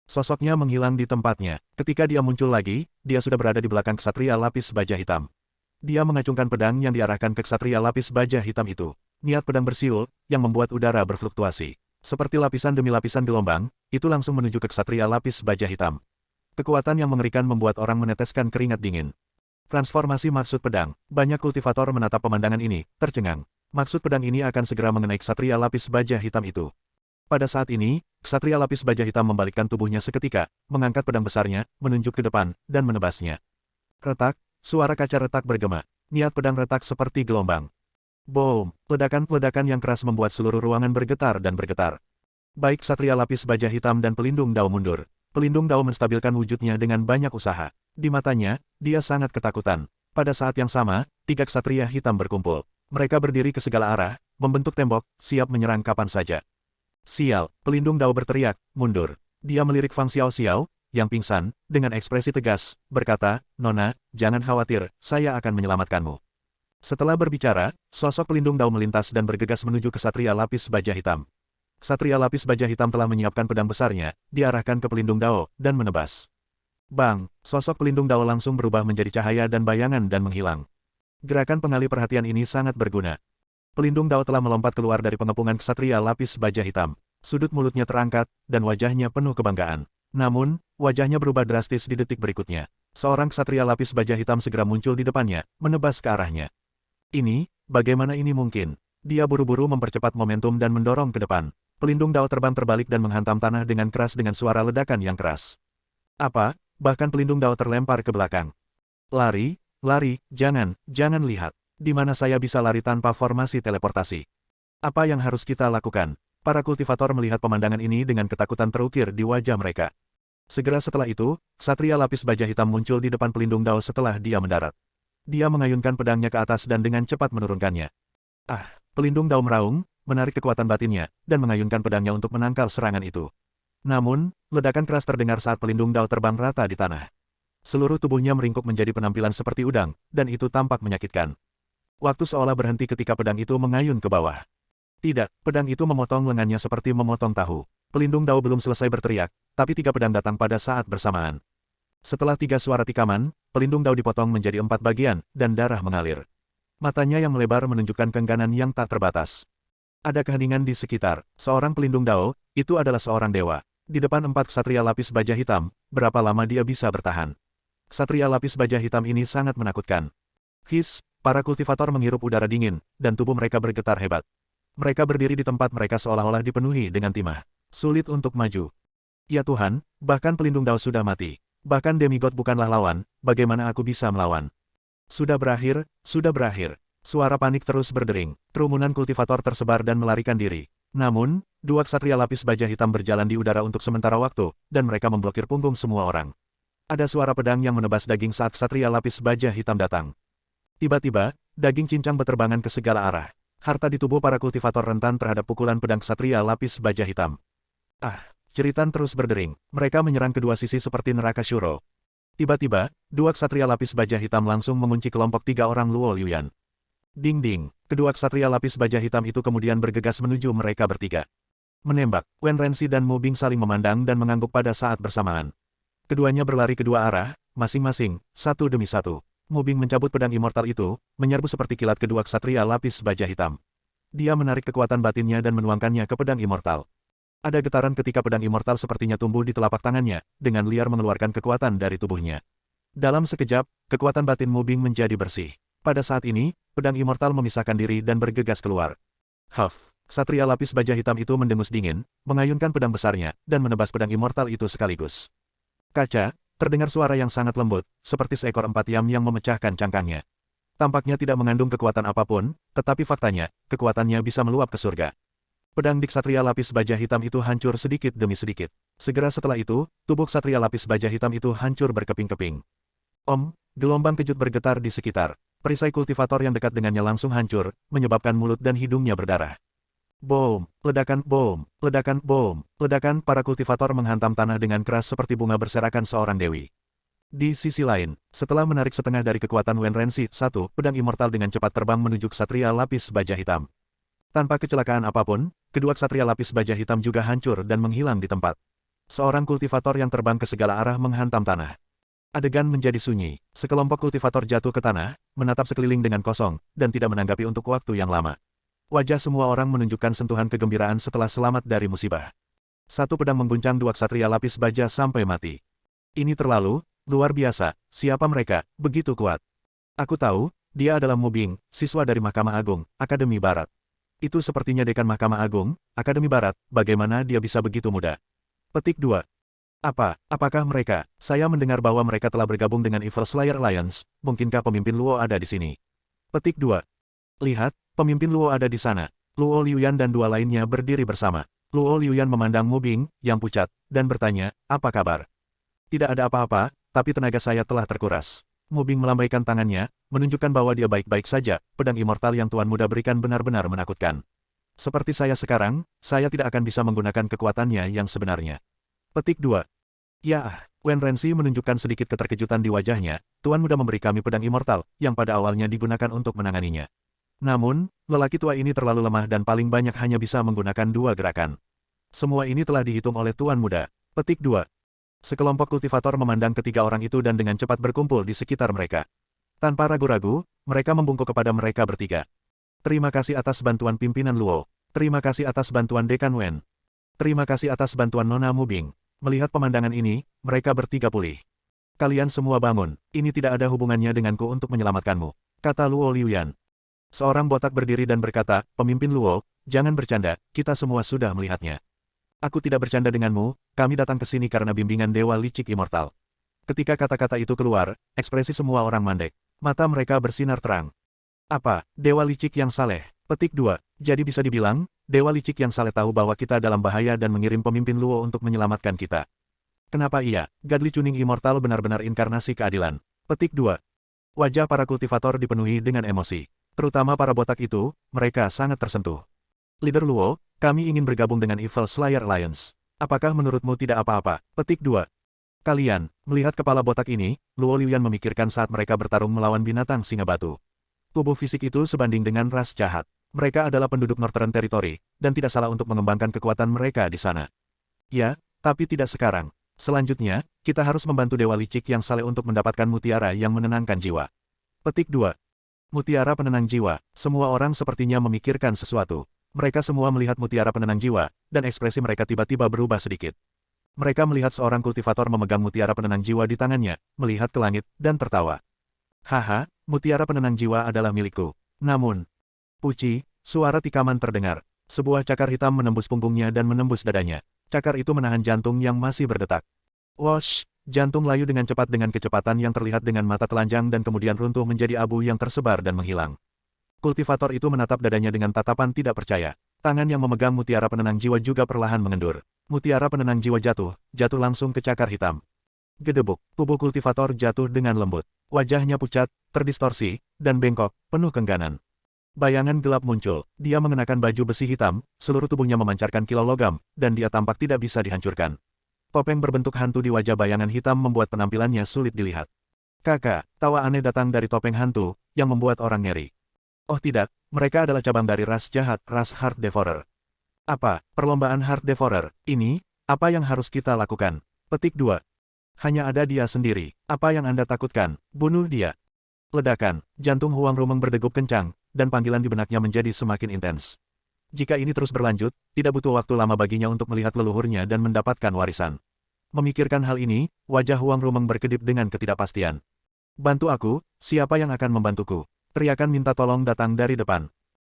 Sosoknya menghilang di tempatnya. Ketika dia muncul lagi, dia sudah berada di belakang ksatria lapis baja hitam. Dia mengacungkan pedang yang diarahkan ke ksatria lapis baja hitam itu. Niat pedang bersiul, yang membuat udara berfluktuasi. Seperti lapisan demi lapisan gelombang, itu langsung menuju ke ksatria lapis baja hitam. Kekuatan yang mengerikan membuat orang meneteskan keringat dingin. Transformasi maksud pedang. Banyak kultivator menatap pemandangan ini, tercengang. Maksud pedang ini akan segera mengenai ksatria lapis baja hitam itu. Pada saat ini, ksatria lapis baja hitam membalikkan tubuhnya seketika, mengangkat pedang besarnya, menunjuk ke depan, dan menebasnya. Retak, suara kaca retak bergema. Niat pedang retak seperti gelombang. Boom, ledakan-ledakan yang keras membuat seluruh ruangan bergetar dan bergetar. Baik ksatria lapis baja hitam dan pelindung Dao mundur. Pelindung Dao menstabilkan wujudnya dengan banyak usaha. Di matanya, dia sangat ketakutan. Pada saat yang sama, 3 ksatria hitam berkumpul. Mereka berdiri ke segala arah, membentuk tembok, siap menyerang kapan saja. Sial, pelindung Dao berteriak, mundur. Dia melirik Fang Xiaoxiao, yang pingsan, dengan ekspresi tegas, berkata, Nona, jangan khawatir, saya akan menyelamatkanmu. Setelah berbicara, sosok pelindung Dao melintas dan bergegas menuju ke Ksatria Lapis Baja Hitam. Ksatria Lapis Baja Hitam telah menyiapkan pedang besarnya, diarahkan ke pelindung Dao, dan menebas. Bang, sosok pelindung Dao langsung berubah menjadi cahaya dan bayangan dan menghilang. Gerakan pengalih perhatian ini sangat berguna. Pelindung Dao telah melompat keluar dari pengepungan Ksatria Lapis Baja Hitam. Sudut mulutnya terangkat, dan wajahnya penuh kebanggaan. Namun, wajahnya berubah drastis di detik berikutnya. Seorang Ksatria Lapis Baja Hitam segera muncul di depannya, menebas ke arahnya. Ini, bagaimana ini mungkin? Dia buru-buru mempercepat momentum dan mendorong ke depan. Pelindung Dao terbang terbalik dan menghantam tanah dengan keras dengan suara ledakan yang keras. Apa? Bahkan pelindung Dao terlempar ke belakang. Lari, lari, jangan lihat. Di mana saya bisa lari tanpa formasi teleportasi? Apa yang harus kita lakukan? Para kultivator melihat pemandangan ini dengan ketakutan terukir di wajah mereka. Segera setelah itu, Ksatria Lapis Baja Hitam muncul di depan pelindung Dao setelah dia mendarat. Dia mengayunkan pedangnya ke atas dan dengan cepat menurunkannya. Pelindung Dao meraung, menarik kekuatan batinnya, dan mengayunkan pedangnya untuk menangkal serangan itu. Namun, ledakan keras terdengar saat pelindung Dao terbang rata di tanah. Seluruh tubuhnya meringkuk menjadi penampilan seperti udang, dan itu tampak menyakitkan. Waktu seolah berhenti ketika pedang itu mengayun ke bawah. Tidak, pedang itu memotong lengannya seperti memotong tahu. Pelindung Dao belum selesai berteriak, tapi 3 pedang datang pada saat bersamaan. Setelah 3 suara tikaman, pelindung Dao dipotong menjadi 4 bagian, dan darah mengalir. Matanya yang melebar menunjukkan keengganan yang tak terbatas. Ada keheningan di sekitar. Seorang pelindung Dao, itu adalah seorang dewa. Di depan 4 Ksatria Lapis Baja Hitam, berapa lama dia bisa bertahan? Ksatria Lapis Baja Hitam ini sangat menakutkan. Para kultivator menghirup udara dingin, dan tubuh mereka bergetar hebat. Mereka berdiri di tempat mereka seolah-olah dipenuhi dengan timah. Sulit untuk maju. Ya Tuhan, bahkan pelindung Dao sudah mati. Bahkan demigod bukanlah lawan, bagaimana aku bisa melawan? Sudah berakhir, sudah berakhir. Suara panik terus berdering. Kerumunan kultivator tersebar dan melarikan diri. Namun, 2 Ksatria Lapis Baja Hitam berjalan di udara untuk sementara waktu, dan mereka memblokir punggung semua orang. Ada suara pedang yang menebas daging saat Ksatria Lapis Baja Hitam datang. Tiba-tiba, daging cincang beterbangan ke segala arah. Harta di tubuh para kultivator rentan terhadap pukulan pedang Ksatria Lapis Baja Hitam. Jeritan terus berdering. Mereka menyerang kedua sisi seperti neraka Shuro. Tiba-tiba, 2 Ksatria Lapis Baja Hitam langsung mengunci kelompok 3 orang Luo Liuyan. Ding-ding, kedua Ksatria Lapis Baja Hitam itu kemudian bergegas menuju mereka bertiga. Menembak, Wen Renzi dan Mu Bing saling memandang dan mengangguk pada saat bersamaan. Keduanya berlari kedua arah, masing-masing, satu demi satu. Mu Bing mencabut pedang immortal itu, menyerbu seperti kilat kedua Ksatria Lapis Baja Hitam. Dia menarik kekuatan batinnya dan menuangkannya ke pedang immortal. Ada getaran ketika pedang immortal sepertinya tumbuh di telapak tangannya, dengan liar mengeluarkan kekuatan dari tubuhnya. Dalam sekejap, kekuatan batin Mu Bing menjadi bersih. Pada saat ini, pedang immortal memisahkan diri dan bergegas keluar. Ksatria Lapis Baja Hitam itu mendengus dingin, mengayunkan pedang besarnya, dan menebas pedang immortal itu sekaligus. Kaca, terdengar suara yang sangat lembut, seperti seekor empat yam yang memecahkan cangkangnya. Tampaknya tidak mengandung kekuatan apapun, tetapi faktanya, kekuatannya bisa meluap ke surga. Pedang di Ksatria Lapis Baja Hitam itu hancur sedikit demi sedikit. Segera setelah itu, tubuh Ksatria Lapis Baja Hitam itu hancur berkeping-keping. Gelombang kejut bergetar di sekitar. Perisai kultivator yang dekat dengannya langsung hancur, menyebabkan mulut dan hidungnya berdarah. Bom, ledakan, bom, ledakan, bom, ledakan. Para kultivator menghantam tanah dengan keras seperti bunga berserakan seorang dewi. Di sisi lain, setelah menarik setengah dari kekuatan Wen Renzi, pedang immortal dengan cepat terbang menuju Ksatria Lapis Baja Hitam. Tanpa kecelakaan apapun, kedua Ksatria Lapis Baja Hitam juga hancur dan menghilang di tempat. Seorang kultivator yang terbang ke segala arah menghantam tanah. Adegan menjadi sunyi. Sekelompok kultivator jatuh ke tanah, menatap sekeliling dengan kosong, dan tidak menanggapi untuk waktu yang lama. Wajah semua orang menunjukkan sentuhan kegembiraan setelah selamat dari musibah. Satu pedang mengguncang 2 Ksatria Lapis Baja sampai mati. Ini terlalu luar biasa. Siapa mereka? Begitu kuat. Aku tahu, dia adalah Mu Bing, siswa dari Mahkamah Agung, Akademi Barat. Itu sepertinya dekan Mahkamah Agung, Akademi Barat, bagaimana dia bisa begitu muda? Petik 2. Apakah mereka? Saya mendengar bahwa mereka telah bergabung dengan Evil Slayer Alliance, mungkinkah pemimpin Luo ada di sini? Petik 2. Lihat, pemimpin Luo ada di sana. Luo Liuyan dan 2 lainnya berdiri bersama. Luo Liuyan memandang Mu Bing, yang pucat, dan bertanya, apa kabar? Tidak ada apa-apa, tapi tenaga saya telah terkuras. Mu Bing melambaikan tangannya, menunjukkan bahwa dia baik-baik saja. Pedang immortal yang Tuan Muda berikan benar-benar menakutkan. Seperti saya sekarang, saya tidak akan bisa menggunakan kekuatannya yang sebenarnya. Petik 2. Ya, Wen Renzi menunjukkan sedikit keterkejutan di wajahnya. Tuan muda memberi kami pedang immortal, yang pada awalnya digunakan untuk menanganinya. Namun, lelaki tua ini terlalu lemah dan paling banyak hanya bisa menggunakan 2 gerakan. Semua ini telah dihitung oleh Tuan Muda. Petik 2. Sekelompok kultivator memandang ketiga orang itu dan dengan cepat berkumpul di sekitar mereka. Tanpa ragu-ragu, mereka membungkuk kepada mereka bertiga. Terima kasih atas bantuan pimpinan Luo. Terima kasih atas bantuan Dekan Wen. Terima kasih atas bantuan Nona Mubing. Melihat pemandangan ini, mereka bertiga pulih. Kalian semua bangun, ini tidak ada hubungannya denganku untuk menyelamatkanmu, kata Luo Liuyan. Seorang botak berdiri dan berkata, pemimpin Luo, jangan bercanda, kita semua sudah melihatnya. Aku tidak bercanda denganmu, kami datang ke sini karena bimbingan Dewa Licik Immortal. Ketika kata-kata itu keluar, ekspresi semua orang mandek. Mata mereka bersinar terang. Apa, Dewa Licik yang saleh? Petik 2. Jadi bisa dibilang, Dewa Licik yang saleh tahu bahwa kita dalam bahaya dan mengirim pemimpin Luo untuk menyelamatkan kita. Kenapa iya? Godly Chuning Immortal benar-benar inkarnasi keadilan. Petik 2. Wajah para kultivator dipenuhi dengan emosi. Terutama para botak itu, mereka sangat tersentuh. Leader Luo, kami ingin bergabung dengan Evil Slayer Alliance. Apakah menurutmu tidak apa-apa? Petik 2. Kalian, melihat kepala botak ini, Luo Liuyan memikirkan saat mereka bertarung melawan binatang singa batu. Tubuh fisik itu sebanding dengan ras jahat. Mereka adalah penduduk Northern Territory, dan tidak salah untuk mengembangkan kekuatan mereka di sana. Ya, tapi tidak sekarang. Selanjutnya, kita harus membantu Dewa Licik yang saleh untuk mendapatkan mutiara yang menenangkan jiwa. Petik 2. Mutiara penenang jiwa. Semua orang sepertinya memikirkan sesuatu. Mereka semua melihat mutiara penenang jiwa, dan ekspresi mereka tiba-tiba berubah sedikit. Mereka melihat seorang kultivator memegang mutiara penenang jiwa di tangannya, melihat ke langit, dan tertawa. Haha, mutiara penenang jiwa adalah milikku. Namun, Puci, suara tikaman terdengar. Sebuah cakar hitam menembus punggungnya dan menembus dadanya. Cakar itu menahan jantung yang masih berdetak. Wosh, jantung layu dengan cepat dengan kecepatan yang terlihat dengan mata telanjang dan kemudian runtuh menjadi abu yang tersebar dan menghilang. Kultivator itu menatap dadanya dengan tatapan tidak percaya. Tangan yang memegang mutiara penenang jiwa juga perlahan mengendur. Mutiara penenang jiwa jatuh langsung ke cakar hitam. Gedebuk, tubuh kultivator jatuh dengan lembut. Wajahnya pucat, terdistorsi, dan bengkok, penuh kengganan. Bayangan gelap muncul. Dia mengenakan baju besi hitam, seluruh tubuhnya memancarkan kilau logam, dan dia tampak tidak bisa dihancurkan. Topeng berbentuk hantu di wajah bayangan hitam membuat penampilannya sulit dilihat. Kakak, tawa aneh datang dari topeng hantu, yang membuat orang ngeri. Oh tidak, mereka adalah cabang dari ras jahat, ras Heart Devourer. Apa, perlombaan Heart Devourer? Ini, apa yang harus kita lakukan? Petik 2. Hanya ada dia sendiri. Apa yang Anda takutkan? Bunuh dia. Ledakan, jantung Huang Rumeng berdegup kencang, dan panggilan di benaknya menjadi semakin intens. Jika ini terus berlanjut, tidak butuh waktu lama baginya untuk melihat leluhurnya dan mendapatkan warisan. Memikirkan hal ini, wajah Huang Rumeng berkedip dengan ketidakpastian. Bantu aku, siapa yang akan membantuku? Teriakan minta tolong datang dari depan.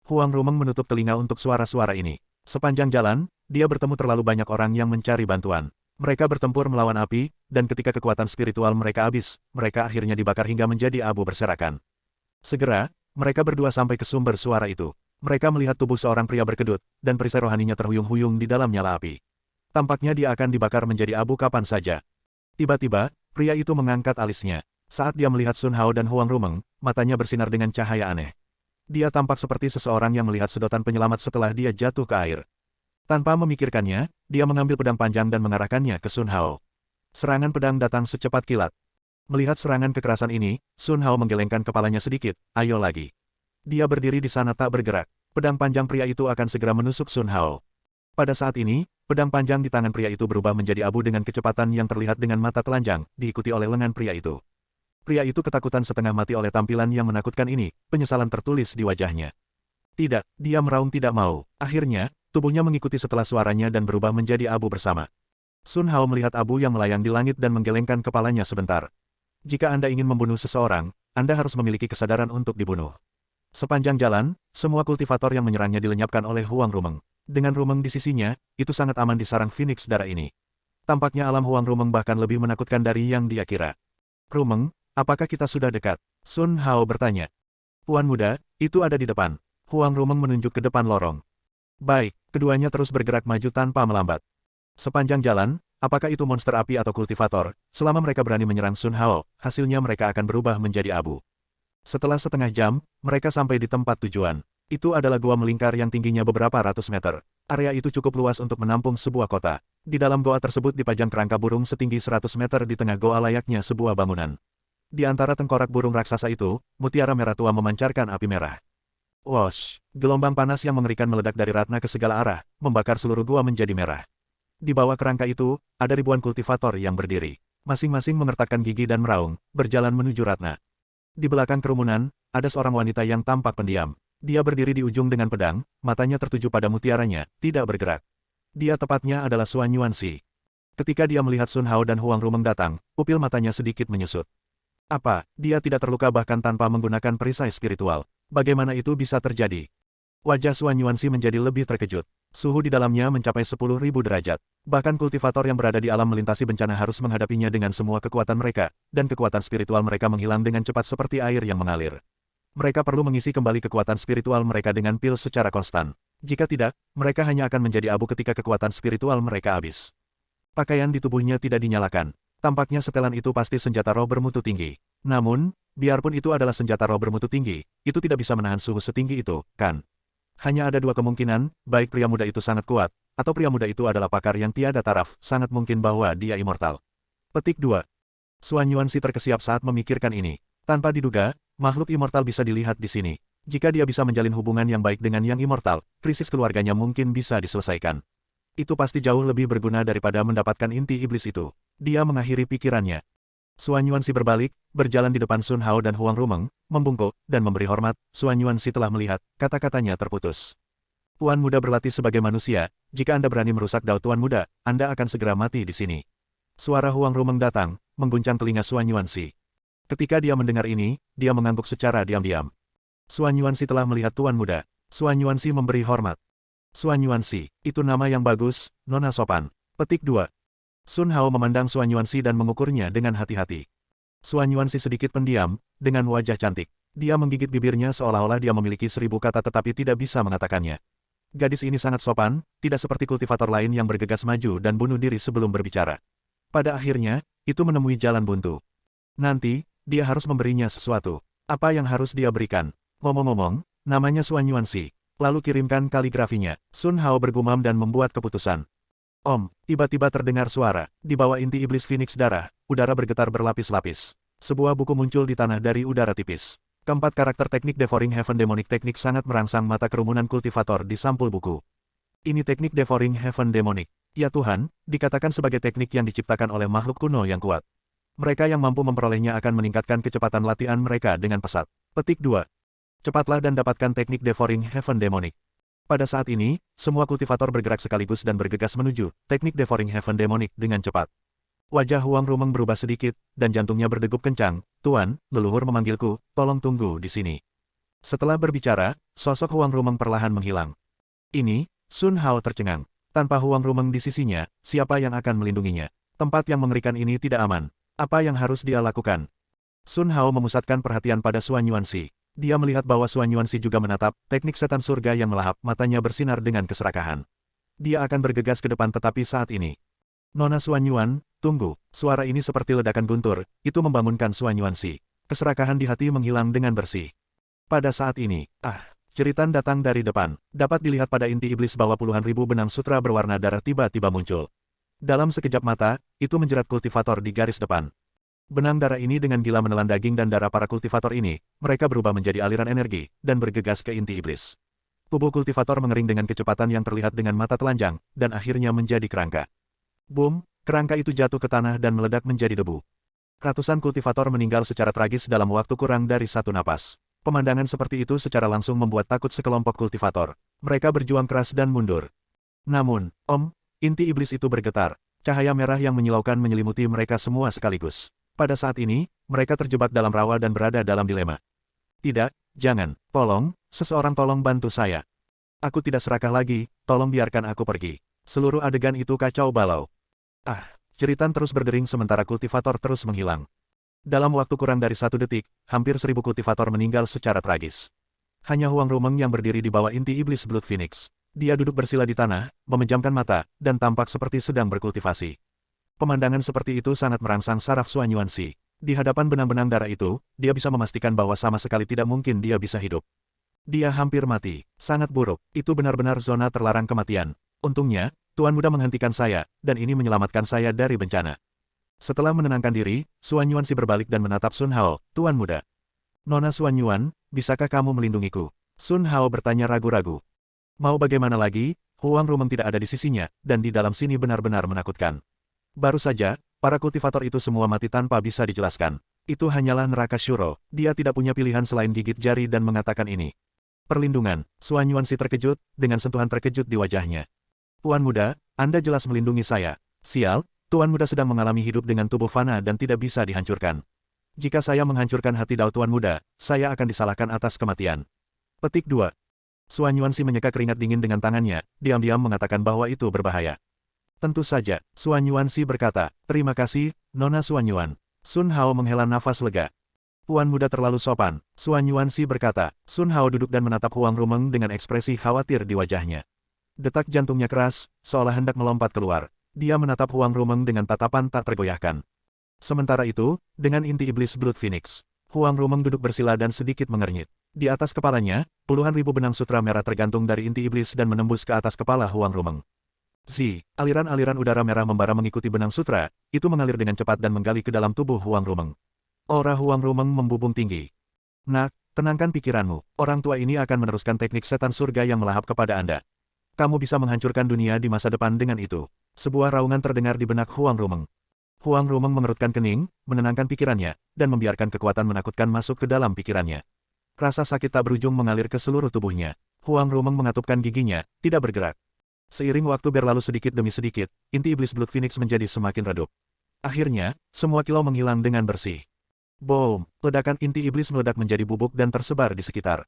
Huang Rumeng menutup telinga untuk suara-suara ini. Sepanjang jalan, dia bertemu terlalu banyak orang yang mencari bantuan. Mereka bertempur melawan api, dan ketika kekuatan spiritual mereka habis, mereka akhirnya dibakar hingga menjadi abu berserakan. Segera, mereka berdua sampai ke sumber suara itu. Mereka melihat tubuh seorang pria berkedut, dan perisai rohaninya terhuyung-huyung di dalam nyala api. Tampaknya dia akan dibakar menjadi abu kapan saja. Tiba-tiba, pria itu mengangkat alisnya. Saat dia melihat Sun Hao dan Huang Rumeng, matanya bersinar dengan cahaya aneh. Dia tampak seperti seseorang yang melihat sedotan penyelamat setelah dia jatuh ke air. Tanpa memikirkannya, dia mengambil pedang panjang dan mengarahkannya ke Sun Hao. Serangan pedang datang secepat kilat. Melihat serangan kekerasan ini, Sun Hao menggelengkan kepalanya sedikit, ayo lagi. Dia berdiri di sana tak bergerak. Pedang panjang pria itu akan segera menusuk Sun Hao. Pada saat ini, pedang panjang di tangan pria itu berubah menjadi abu dengan kecepatan yang terlihat dengan mata telanjang, diikuti oleh lengan pria itu. Pria itu ketakutan setengah mati oleh tampilan yang menakutkan ini, penyesalan tertulis di wajahnya. Tidak, dia meraung tidak mau. Akhirnya, tubuhnya mengikuti setelah suaranya dan berubah menjadi abu bersama. Sun Hao melihat abu yang melayang di langit dan menggelengkan kepalanya sebentar. Jika Anda ingin membunuh seseorang, Anda harus memiliki kesadaran untuk dibunuh. Sepanjang jalan, semua kultivator yang menyerangnya dilenyapkan oleh Huang Rumeng. Dengan Rumeng di sisinya, itu sangat aman di sarang Phoenix darah ini. Tampaknya alam Huang Rumeng bahkan lebih menakutkan dari yang dia kira. Rumeng, apakah kita sudah dekat? Sun Hao bertanya. Tuan muda, itu ada di depan. Huang Rumeng menunjuk ke depan lorong. Baik, keduanya terus bergerak maju tanpa melambat. Sepanjang jalan, apakah itu monster api atau kultivator, selama mereka berani menyerang Sun Hao, hasilnya mereka akan berubah menjadi abu. Setelah setengah jam, mereka sampai di tempat tujuan. Itu adalah gua melingkar yang tingginya beberapa ratus meter. Area itu cukup luas untuk menampung sebuah kota. Di dalam goa tersebut dipajang kerangka burung setinggi 100 meter di tengah goa layaknya sebuah bangunan. Di antara tengkorak burung raksasa itu, mutiara merah tua memancarkan api merah. Wosh! Gelombang panas yang mengerikan meledak dari Ratna ke segala arah, membakar seluruh gua menjadi merah. Di bawah kerangka itu, ada ribuan kultivator yang berdiri. Masing-masing mengertakkan gigi dan meraung, berjalan menuju Ratna. Di belakang kerumunan, ada seorang wanita yang tampak pendiam. Dia berdiri di ujung dengan pedang, matanya tertuju pada mutiaranya, tidak bergerak. Dia tepatnya adalah Xuan Yuanxi. Ketika dia melihat Sun Hao dan Huang Rumeng datang, pupil matanya sedikit menyusut. Apa, dia tidak terluka bahkan tanpa menggunakan perisai spiritual? Bagaimana itu bisa terjadi? Wajah Xuan Yuanxi menjadi lebih terkejut. Suhu di dalamnya mencapai 10.000 derajat. Bahkan kultivator yang berada di alam melintasi bencana harus menghadapinya dengan semua kekuatan mereka, dan kekuatan spiritual mereka menghilang dengan cepat seperti air yang mengalir. Mereka perlu mengisi kembali kekuatan spiritual mereka dengan pil secara konstan. Jika tidak, mereka hanya akan menjadi abu ketika kekuatan spiritual mereka habis. Pakaian di tubuhnya tidak dinyalakan. Tampaknya setelan itu pasti senjata roh bermutu tinggi. Namun, biarpun itu adalah senjata roh bermutu tinggi, itu tidak bisa menahan suhu setinggi itu, kan? Hanya ada dua kemungkinan, baik pria muda itu sangat kuat, atau pria muda itu adalah pakar yang tiada taraf, sangat mungkin bahwa dia immortal. Petik 2. Xuan Yuanxi terkesiap saat memikirkan ini. Tanpa diduga, makhluk immortal bisa dilihat di sini. Jika dia bisa menjalin hubungan yang baik dengan yang immortal, krisis keluarganya mungkin bisa diselesaikan. Itu pasti jauh lebih berguna daripada mendapatkan inti iblis itu. Dia mengakhiri pikirannya. Xuan Yuanxi berbalik, berjalan di depan Sun Hao dan Huang Rumeng, membungkuk, dan memberi hormat. Xuan Yuanxi telah melihat, kata-katanya terputus. Tuan muda berlatih sebagai manusia, jika Anda berani merusak dao Tuan muda, Anda akan segera mati di sini. Suara Huang Rumeng datang, mengguncang telinga Xuan Yuanxi. Ketika dia mendengar ini, dia mengangguk secara diam-diam. Xuan Yuanxi telah melihat Tuan muda. Xuan Yuanxi memberi hormat. Xuan Yuanxi, itu nama yang bagus, nona sopan. Petik 2. Sun Hao memandang Xuan Yuanxi dan mengukurnya dengan hati-hati. Xuan Yuanxi sedikit pendiam, dengan wajah cantik. Dia menggigit bibirnya seolah-olah dia memiliki 1000 kata tetapi tidak bisa mengatakannya. Gadis ini sangat sopan, tidak seperti kultivator lain yang bergegas maju dan bunuh diri sebelum berbicara. Pada akhirnya, itu menemui jalan buntu. Nanti, dia harus memberinya sesuatu. Apa yang harus dia berikan? Ngomong-ngomong, namanya Xuan Yuanxi. Lalu kirimkan kaligrafinya. Sun Hao bergumam dan membuat keputusan. Tiba-tiba terdengar suara. Di bawah inti iblis Phoenix darah, udara bergetar berlapis-lapis. Sebuah buku muncul di tanah dari udara tipis. Keempat karakter teknik Devouring Heaven Demonic teknik sangat merangsang mata kerumunan kultivator di sampul buku. Ini teknik Devouring Heaven Demonic. Ya Tuhan, dikatakan sebagai teknik yang diciptakan oleh makhluk kuno yang kuat. Mereka yang mampu memperolehnya akan meningkatkan kecepatan latihan mereka dengan pesat. Petik 2. Cepatlah dan dapatkan teknik Devouring Heaven Demonic. Pada saat ini, semua kultivator bergerak sekaligus dan bergegas menuju teknik Devouring Heaven Demonic dengan cepat. Wajah Huang Rumeng berubah sedikit, dan jantungnya berdegup kencang. Tuan, leluhur memanggilku, tolong tunggu di sini. Setelah berbicara, sosok Huang Rumeng perlahan menghilang. Ini, Sun Hao tercengang. Tanpa Huang Rumeng di sisinya, siapa yang akan melindunginya? Tempat yang mengerikan ini tidak aman. Apa yang harus dia lakukan? Sun Hao memusatkan perhatian pada Xuan Yuanxi. Dia melihat bahwa Xuan Yuanxi juga menatap teknik setan surga yang melahap, matanya bersinar dengan keserakahan. Dia akan bergegas ke depan tetapi saat ini. Nona Xuan Yuan, tunggu. Suara ini seperti ledakan guntur, itu membangunkan Xuan Yuanxi. Keserakahan di hati menghilang dengan bersih. Pada saat ini, jeritan datang dari depan. Dapat dilihat pada inti iblis bahwa puluhan ribu benang sutra berwarna darah tiba-tiba muncul. Dalam sekejap mata, itu menjerat kultivator di garis depan. Benang darah ini dengan gila menelan daging dan darah para kultivator ini, mereka berubah menjadi aliran energi, dan bergegas ke inti iblis. Tubuh kultivator mengering dengan kecepatan yang terlihat dengan mata telanjang, dan akhirnya menjadi kerangka. Boom, kerangka itu jatuh ke tanah dan meledak menjadi debu. Ratusan kultivator meninggal secara tragis dalam waktu kurang dari 1 napas. Pemandangan seperti itu secara langsung membuat takut sekelompok kultivator. Mereka berjuang keras dan mundur. Namun, inti iblis itu bergetar. Cahaya merah yang menyilaukan menyelimuti mereka semua sekaligus. Pada saat ini, mereka terjebak dalam rawa dan berada dalam dilema. Tidak, jangan, tolong, seseorang tolong bantu saya. Aku tidak serakah lagi, tolong biarkan aku pergi. Seluruh adegan itu kacau balau. Jeritan terus berdering sementara kultivator terus menghilang. Dalam waktu kurang dari 1 detik, hampir 1000 kultivator meninggal secara tragis. Hanya Huang Rumeng yang berdiri di bawah inti iblis Blood Phoenix. Dia duduk bersila di tanah, memejamkan mata, dan tampak seperti sedang berkultivasi. Pemandangan seperti itu sangat merangsang saraf Xuan Yuanxi. Di hadapan benang-benang darah itu, dia bisa memastikan bahwa sama sekali tidak mungkin dia bisa hidup. Dia hampir mati. Sangat buruk. Itu benar-benar zona terlarang kematian. Untungnya, Tuan Muda menghentikan saya, dan ini menyelamatkan saya dari bencana. Setelah menenangkan diri, Xuan Yuanxi berbalik dan menatap Sun Hao, Tuan Muda. Nona Xuan Yuan, bisakah kamu melindungiku? Sun Hao bertanya ragu-ragu. Mau bagaimana lagi, Huang Rumeng tidak ada di sisinya, dan di dalam sini benar-benar menakutkan. Baru saja, para kultivator itu semua mati tanpa bisa dijelaskan. Itu hanyalah neraka Shuro, dia tidak punya pilihan selain gigit jari dan mengatakan ini. Perlindungan, Xuan Yuanxi terkejut, dengan sentuhan terkejut di wajahnya. Tuan Muda, Anda jelas melindungi saya. Sial, Tuan Muda sedang mengalami hidup dengan tubuh fana dan tidak bisa dihancurkan. Jika saya menghancurkan hati Dao Tuan Muda, saya akan disalahkan atas kematian. Petik 2. Xuan Yuanxi menyeka keringat dingin dengan tangannya, diam-diam mengatakan bahwa itu berbahaya. Tentu saja, Xuan Yuanxi berkata, terima kasih, Nona Xuan Yuan. Sun Hao menghela nafas lega. Tuan Muda terlalu sopan, Xuan Yuanxi berkata. Sun Hao duduk dan menatap Huang Rumeng dengan ekspresi khawatir di wajahnya. Detak jantungnya keras, seolah hendak melompat keluar. Dia menatap Huang Rumeng dengan tatapan tak tergoyahkan. Sementara itu, dengan inti iblis Blood Phoenix, Huang Rumeng duduk bersila dan sedikit mengernyit. Di atas kepalanya, puluhan ribu benang sutra merah tergantung dari inti iblis dan menembus ke atas kepala Huang Rumeng. Aliran-aliran udara merah membara mengikuti benang sutra, itu mengalir dengan cepat dan menggali ke dalam tubuh Huang Rumeng. Aura Huang Rumeng membubung tinggi. Nak, tenangkan pikiranmu, orang tua ini akan meneruskan teknik setan surga yang melahap kepada Anda. Kamu bisa menghancurkan dunia di masa depan dengan itu. Sebuah raungan terdengar di benak Huang Rumeng. Huang Rumeng mengerutkan kening, menenangkan pikirannya, dan membiarkan kekuatan menakutkan masuk ke dalam pikirannya. Rasa sakit tak berujung mengalir ke seluruh tubuhnya. Huang Rumeng mengatupkan giginya, tidak bergerak. Seiring waktu berlalu sedikit demi sedikit, inti iblis Blood Phoenix menjadi semakin redup. Akhirnya, semua kilau menghilang dengan bersih. Boom! Ledakan inti iblis meledak menjadi bubuk dan tersebar di sekitar.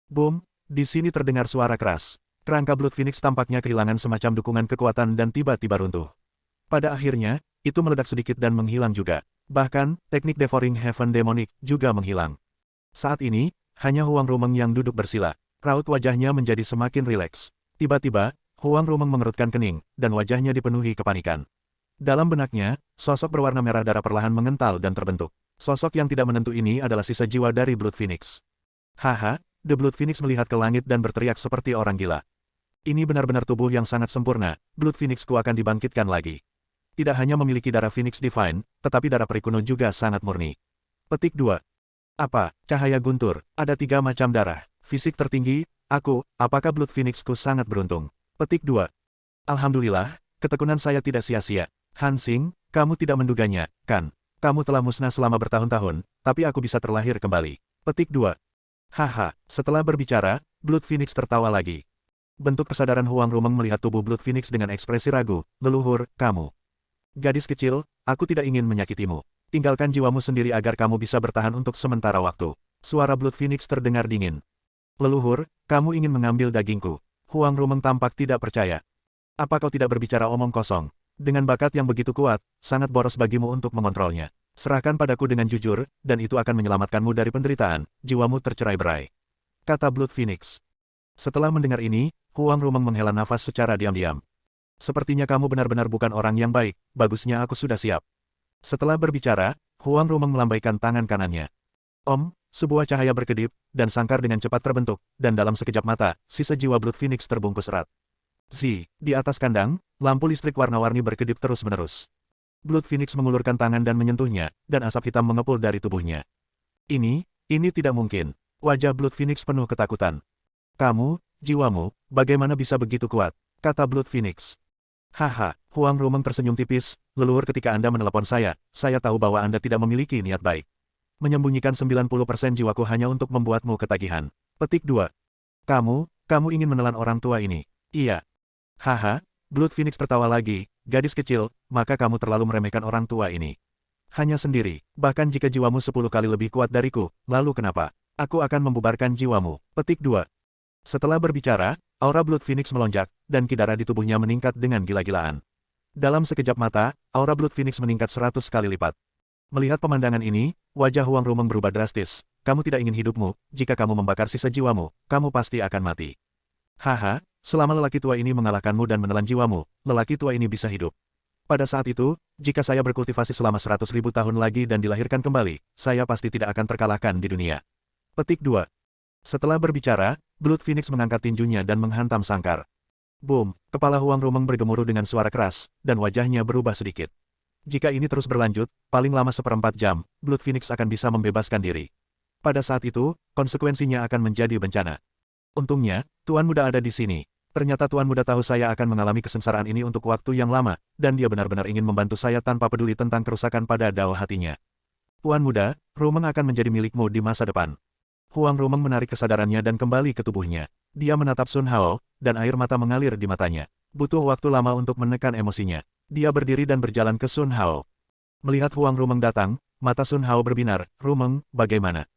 Boom! Di sini terdengar suara keras. Kerangka Blood Phoenix tampaknya kehilangan semacam dukungan kekuatan dan tiba-tiba runtuh. Pada akhirnya, itu meledak sedikit dan menghilang juga. Bahkan, teknik Devouring Heaven Demonic juga menghilang. Saat ini, hanya Huang Rumeng yang duduk bersila. Raut wajahnya menjadi semakin rileks. Tiba-tiba, Huang Rumeng mengerutkan kening, dan wajahnya dipenuhi kepanikan. Dalam benaknya, sosok berwarna merah darah perlahan mengental dan terbentuk. Sosok yang tidak menentu ini adalah sisa jiwa dari Blood Phoenix. Haha, The Blood Phoenix melihat ke langit dan berteriak seperti orang gila. Ini benar-benar tubuh yang sangat sempurna, Blood Phoenixku akan dibangkitkan lagi. Tidak hanya memiliki darah Phoenix Divine, tetapi darah Perikuno juga sangat murni. Petik 2. Apa, cahaya guntur, ada 3 macam darah. Fisik tertinggi, apakah Blood Phoenixku sangat beruntung? Petik 2. Alhamdulillah, ketekunan saya tidak sia-sia. Hansing, kamu tidak menduganya, kan? Kamu telah musnah selama bertahun-tahun, tapi aku bisa terlahir kembali. Petik 2. Haha, setelah berbicara, Blood Phoenix tertawa lagi. Bentuk kesadaran Huang Rumeng melihat tubuh Blood Phoenix dengan ekspresi ragu. Leluhur, kamu. Gadis kecil, aku tidak ingin menyakitimu. Tinggalkan jiwamu sendiri agar kamu bisa bertahan untuk sementara waktu. Suara Blood Phoenix terdengar dingin. Leluhur, kamu ingin mengambil dagingku. Huang Rumeng tampak tidak percaya. Apa kau tidak berbicara omong kosong? Dengan bakat yang begitu kuat, sangat boros bagimu untuk mengontrolnya. Serahkan padaku dengan jujur, dan itu akan menyelamatkanmu dari penderitaan, jiwamu tercerai-berai. Kata Blood Phoenix. Setelah mendengar ini, Huang Rumeng menghela nafas secara diam-diam. Sepertinya kamu benar-benar bukan orang yang baik, bagusnya aku sudah siap. Setelah berbicara, Huang Rumeng melambaikan tangan kanannya. Sebuah cahaya berkedip, dan sangkar dengan cepat terbentuk, dan dalam sekejap mata, sisa jiwa Blood Phoenix terbungkus erat. Di atas kandang, lampu listrik warna-warni berkedip terus-menerus. Blood Phoenix mengulurkan tangan dan menyentuhnya, dan asap hitam mengepul dari tubuhnya. Ini tidak mungkin. Wajah Blood Phoenix penuh ketakutan. Jiwamu, bagaimana bisa begitu kuat? Kata Blood Phoenix. Haha, Huang Rumeng tersenyum tipis, leluhur ketika Anda menelepon saya tahu bahwa Anda tidak memiliki niat baik. Menyembunyikan 90% jiwaku hanya untuk membuatmu ketagihan. Petik 2. Kamu ingin menelan orang tua ini? Iya. Haha, Blood Phoenix tertawa lagi, gadis kecil, maka kamu terlalu meremehkan orang tua ini. Hanya sendiri, bahkan jika jiwamu 10 kali lebih kuat dariku, lalu kenapa? Aku akan membubarkan jiwamu. Petik 2. Setelah berbicara, aura Blood Phoenix melonjak, dan ki darah di tubuhnya meningkat dengan gila-gilaan. Dalam sekejap mata, aura Blood Phoenix meningkat 100 kali lipat. Melihat pemandangan ini, wajah Huang Rumeng berubah drastis. Kamu tidak ingin hidupmu, jika kamu membakar sisa jiwamu, kamu pasti akan mati. Haha, selama lelaki tua ini mengalahkanmu dan menelan jiwamu, lelaki tua ini bisa hidup. Pada saat itu, jika saya berkultivasi selama 100.000 tahun lagi dan dilahirkan kembali, saya pasti tidak akan terkalahkan di dunia. Petik 2. Setelah berbicara, Blood Phoenix mengangkat tinjunya dan menghantam sangkar. Boom, kepala Huang Rumeng bergemuruh dengan suara keras, dan wajahnya berubah sedikit. Jika ini terus berlanjut, paling lama seperempat jam, Blood Phoenix akan bisa membebaskan diri. Pada saat itu, konsekuensinya akan menjadi bencana. Untungnya, Tuan Muda ada di sini. Ternyata Tuan Muda tahu saya akan mengalami kesengsaraan ini untuk waktu yang lama, dan dia benar-benar ingin membantu saya tanpa peduli tentang kerusakan pada dao hatinya. Tuan Muda, Rumeng akan menjadi milikmu di masa depan. Huang Rumeng menarik kesadarannya dan kembali ke tubuhnya. Dia menatap Sun Hao, dan air mata mengalir di matanya. Butuh waktu lama untuk menekan emosinya. Dia berdiri dan berjalan ke Sun Hao. Melihat Huang Rumeng datang, mata Sun Hao berbinar. Rumeng, bagaimana?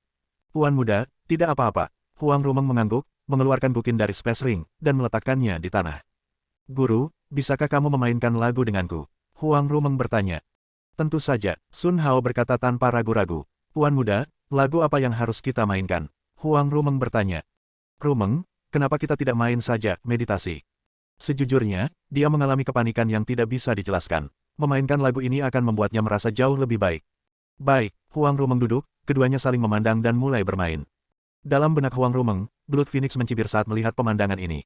Tuan Muda, tidak apa-apa. Huang Rumeng mengangguk, mengeluarkan bukin dari Space Ring, dan meletakkannya di tanah. Guru, bisakah kamu memainkan lagu denganku? Huang Rumeng bertanya. Tentu saja, Sun Hao berkata tanpa ragu-ragu. Tuan Muda, lagu apa yang harus kita mainkan? Huang Rumeng bertanya. Rumeng, kenapa kita tidak main saja meditasi? Sejujurnya, dia mengalami kepanikan yang tidak bisa dijelaskan. Memainkan lagu ini akan membuatnya merasa jauh lebih baik. Baik, Huang Rumeng duduk, keduanya saling memandang dan mulai bermain. Dalam benak Huang Rumeng, Blood Phoenix mencibir saat melihat pemandangan ini.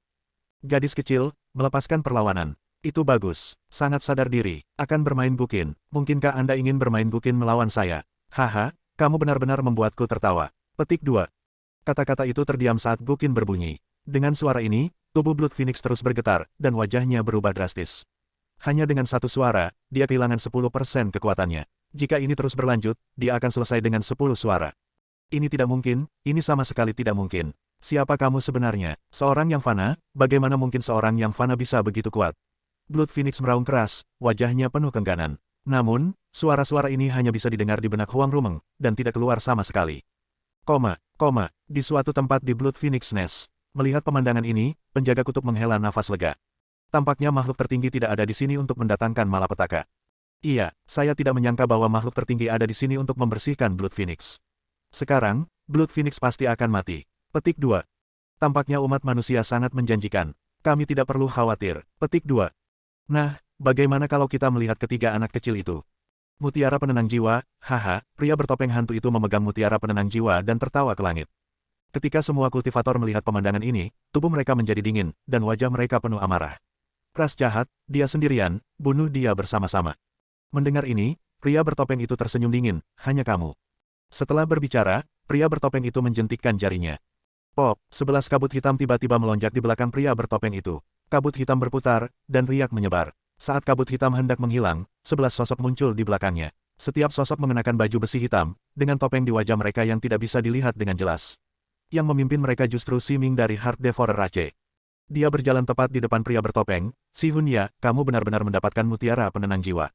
Gadis kecil, melepaskan perlawanan. Itu bagus, sangat sadar diri, akan bermain bukin. Mungkinkah Anda ingin bermain bukin melawan saya? Haha, kamu benar-benar membuatku tertawa. Petik 2. Kata-kata itu terdiam saat bukin berbunyi. Dengan suara ini, tubuh Blood Phoenix terus bergetar, dan wajahnya berubah drastis. Hanya dengan satu suara, dia kehilangan 10% kekuatannya. Jika ini terus berlanjut, dia akan selesai dengan 10 suara. Ini tidak mungkin, ini sama sekali tidak mungkin. Siapa kamu sebenarnya? Seorang yang fana? Bagaimana mungkin seorang yang fana bisa begitu kuat? Blood Phoenix meraung keras, wajahnya penuh kengganan. Namun, suara-suara ini hanya bisa didengar di benak Huang Rumeng, dan tidak keluar sama sekali. Di suatu tempat di Blood Phoenix Nest. Melihat pemandangan ini, penjaga kutub menghela nafas lega. Tampaknya makhluk tertinggi tidak ada di sini untuk mendatangkan malapetaka. Iya, saya tidak menyangka bahwa makhluk tertinggi ada di sini untuk membersihkan Blood Phoenix. Sekarang, Blood Phoenix pasti akan mati. Petik 2. Tampaknya umat manusia sangat menjanjikan. Kami tidak perlu khawatir. Petik 2. Nah, bagaimana kalau kita melihat ketiga anak kecil itu? Mutiara penenang jiwa, haha, pria bertopeng hantu itu memegang mutiara penenang jiwa dan tertawa ke langit. Ketika semua kultivator melihat pemandangan ini, tubuh mereka menjadi dingin, dan wajah mereka penuh amarah. Ras jahat, dia sendirian, bunuh dia bersama-sama. Mendengar ini, pria bertopeng itu tersenyum dingin, hanya kamu. Setelah berbicara, pria bertopeng itu menjentikkan jarinya. Pop, 11 kabut hitam tiba-tiba melonjak di belakang pria bertopeng itu. Kabut hitam berputar, dan riak menyebar. Saat kabut hitam hendak menghilang, 11 sosok muncul di belakangnya. Setiap sosok mengenakan baju besi hitam, dengan topeng di wajah mereka yang tidak bisa dilihat dengan jelas. Yang memimpin mereka justru Si Ming dari Heart Devourer Rache. Dia berjalan tepat di depan pria bertopeng. Si Hunya, kamu benar-benar mendapatkan mutiara penenang jiwa.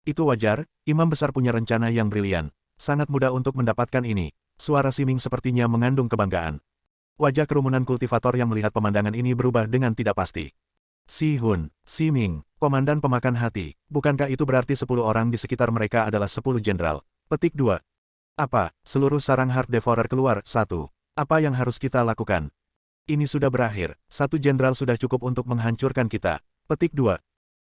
Itu wajar, imam besar punya rencana yang brilian. Sangat mudah untuk mendapatkan ini. Suara Si Ming sepertinya mengandung kebanggaan. Wajah kerumunan kultivator yang melihat pemandangan ini berubah dengan tidak pasti. Si Hun, Si Ming, komandan pemakan hati, bukankah itu berarti 10 orang di sekitar mereka adalah 10 jenderal? Petik 2. Apa, seluruh sarang Heart Devourer keluar? 1. Apa yang harus kita lakukan? Ini sudah berakhir, 1 jenderal sudah cukup untuk menghancurkan kita. Petik 2.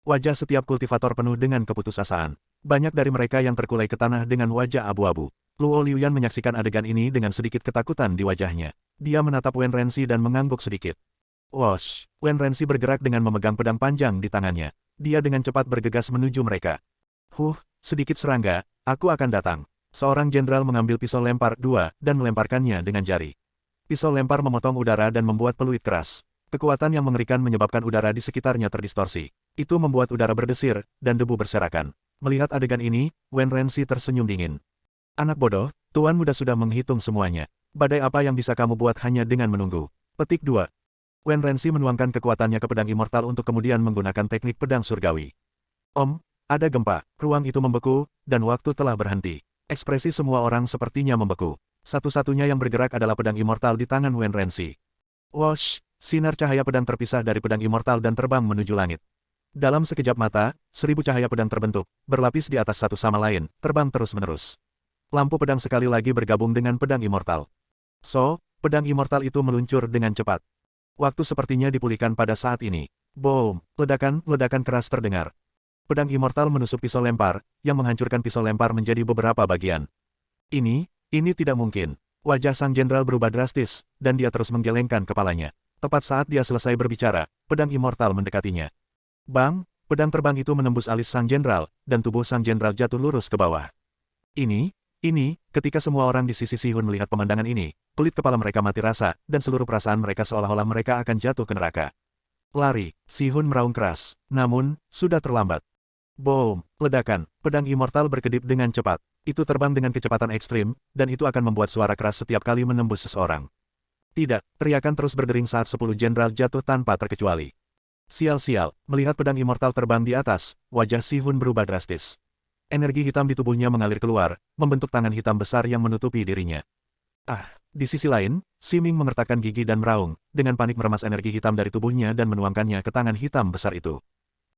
Wajah setiap kultivator penuh dengan keputusasaan. Banyak dari mereka yang terkulai ke tanah dengan wajah abu-abu. Luo Liuyan menyaksikan adegan ini dengan sedikit ketakutan di wajahnya. Dia menatap Wen Renzi dan mengangguk sedikit. Wosh! Wen Renzi bergerak dengan memegang pedang panjang di tangannya. Dia dengan cepat bergegas menuju mereka. Sedikit serangga, aku akan datang. Seorang jenderal mengambil pisau lempar 2 dan melemparkannya dengan jari. Pisau lempar memotong udara dan membuat peluit keras. Kekuatan yang mengerikan menyebabkan udara di sekitarnya terdistorsi. Itu membuat udara berdesir, dan debu berserakan. Melihat adegan ini, Wen Renzi tersenyum dingin. Anak bodoh, Tuan Muda sudah menghitung semuanya. Badai apa yang bisa kamu buat hanya dengan menunggu? Petik 2. Wen Renzi menuangkan kekuatannya ke pedang immortal untuk kemudian menggunakan teknik pedang surgawi. Ada gempa, ruang itu membeku, dan waktu telah berhenti. Ekspresi semua orang sepertinya membeku. Satu-satunya yang bergerak adalah pedang immortal di tangan Wen Renzi. Wosh! Sinar cahaya pedang terpisah dari pedang immortal dan terbang menuju langit. Dalam sekejap mata, 1000 cahaya pedang terbentuk, berlapis di atas satu sama lain, terbang terus-menerus. Lampu pedang sekali lagi bergabung dengan pedang immortal. Pedang immortal itu meluncur dengan cepat. Waktu sepertinya dipulihkan pada saat ini. Boom! Ledakan keras terdengar. Pedang immortal menusuk pisau lempar, yang menghancurkan pisau lempar menjadi beberapa bagian. Ini tidak mungkin. Wajah sang jenderal berubah drastis, dan dia terus menggelengkan kepalanya. Tepat saat dia selesai berbicara, pedang immortal mendekatinya. Bang, pedang terbang itu menembus alis sang jenderal, dan tubuh sang jenderal jatuh lurus ke bawah. Ini, ketika semua orang di sisi Sihun melihat pemandangan ini, kulit kepala mereka mati rasa, dan seluruh perasaan mereka seolah-olah mereka akan jatuh ke neraka. Lari, Sihun meraung keras, namun, sudah terlambat. Boom, ledakan, pedang immortal berkedip dengan cepat. Itu terbang dengan kecepatan ekstrim, dan itu akan membuat suara keras setiap kali menembus seseorang. Tidak, teriakan terus berdering saat 10 jenderal jatuh tanpa terkecuali. Sial-sial, melihat pedang immortal terbang di atas, wajah Sihun berubah drastis. Energi hitam di tubuhnya mengalir keluar, membentuk tangan hitam besar yang menutupi dirinya. Di sisi lain, Siming mengertakkan gigi dan meraung, dengan panik meremas energi hitam dari tubuhnya dan menuangkannya ke tangan hitam besar itu.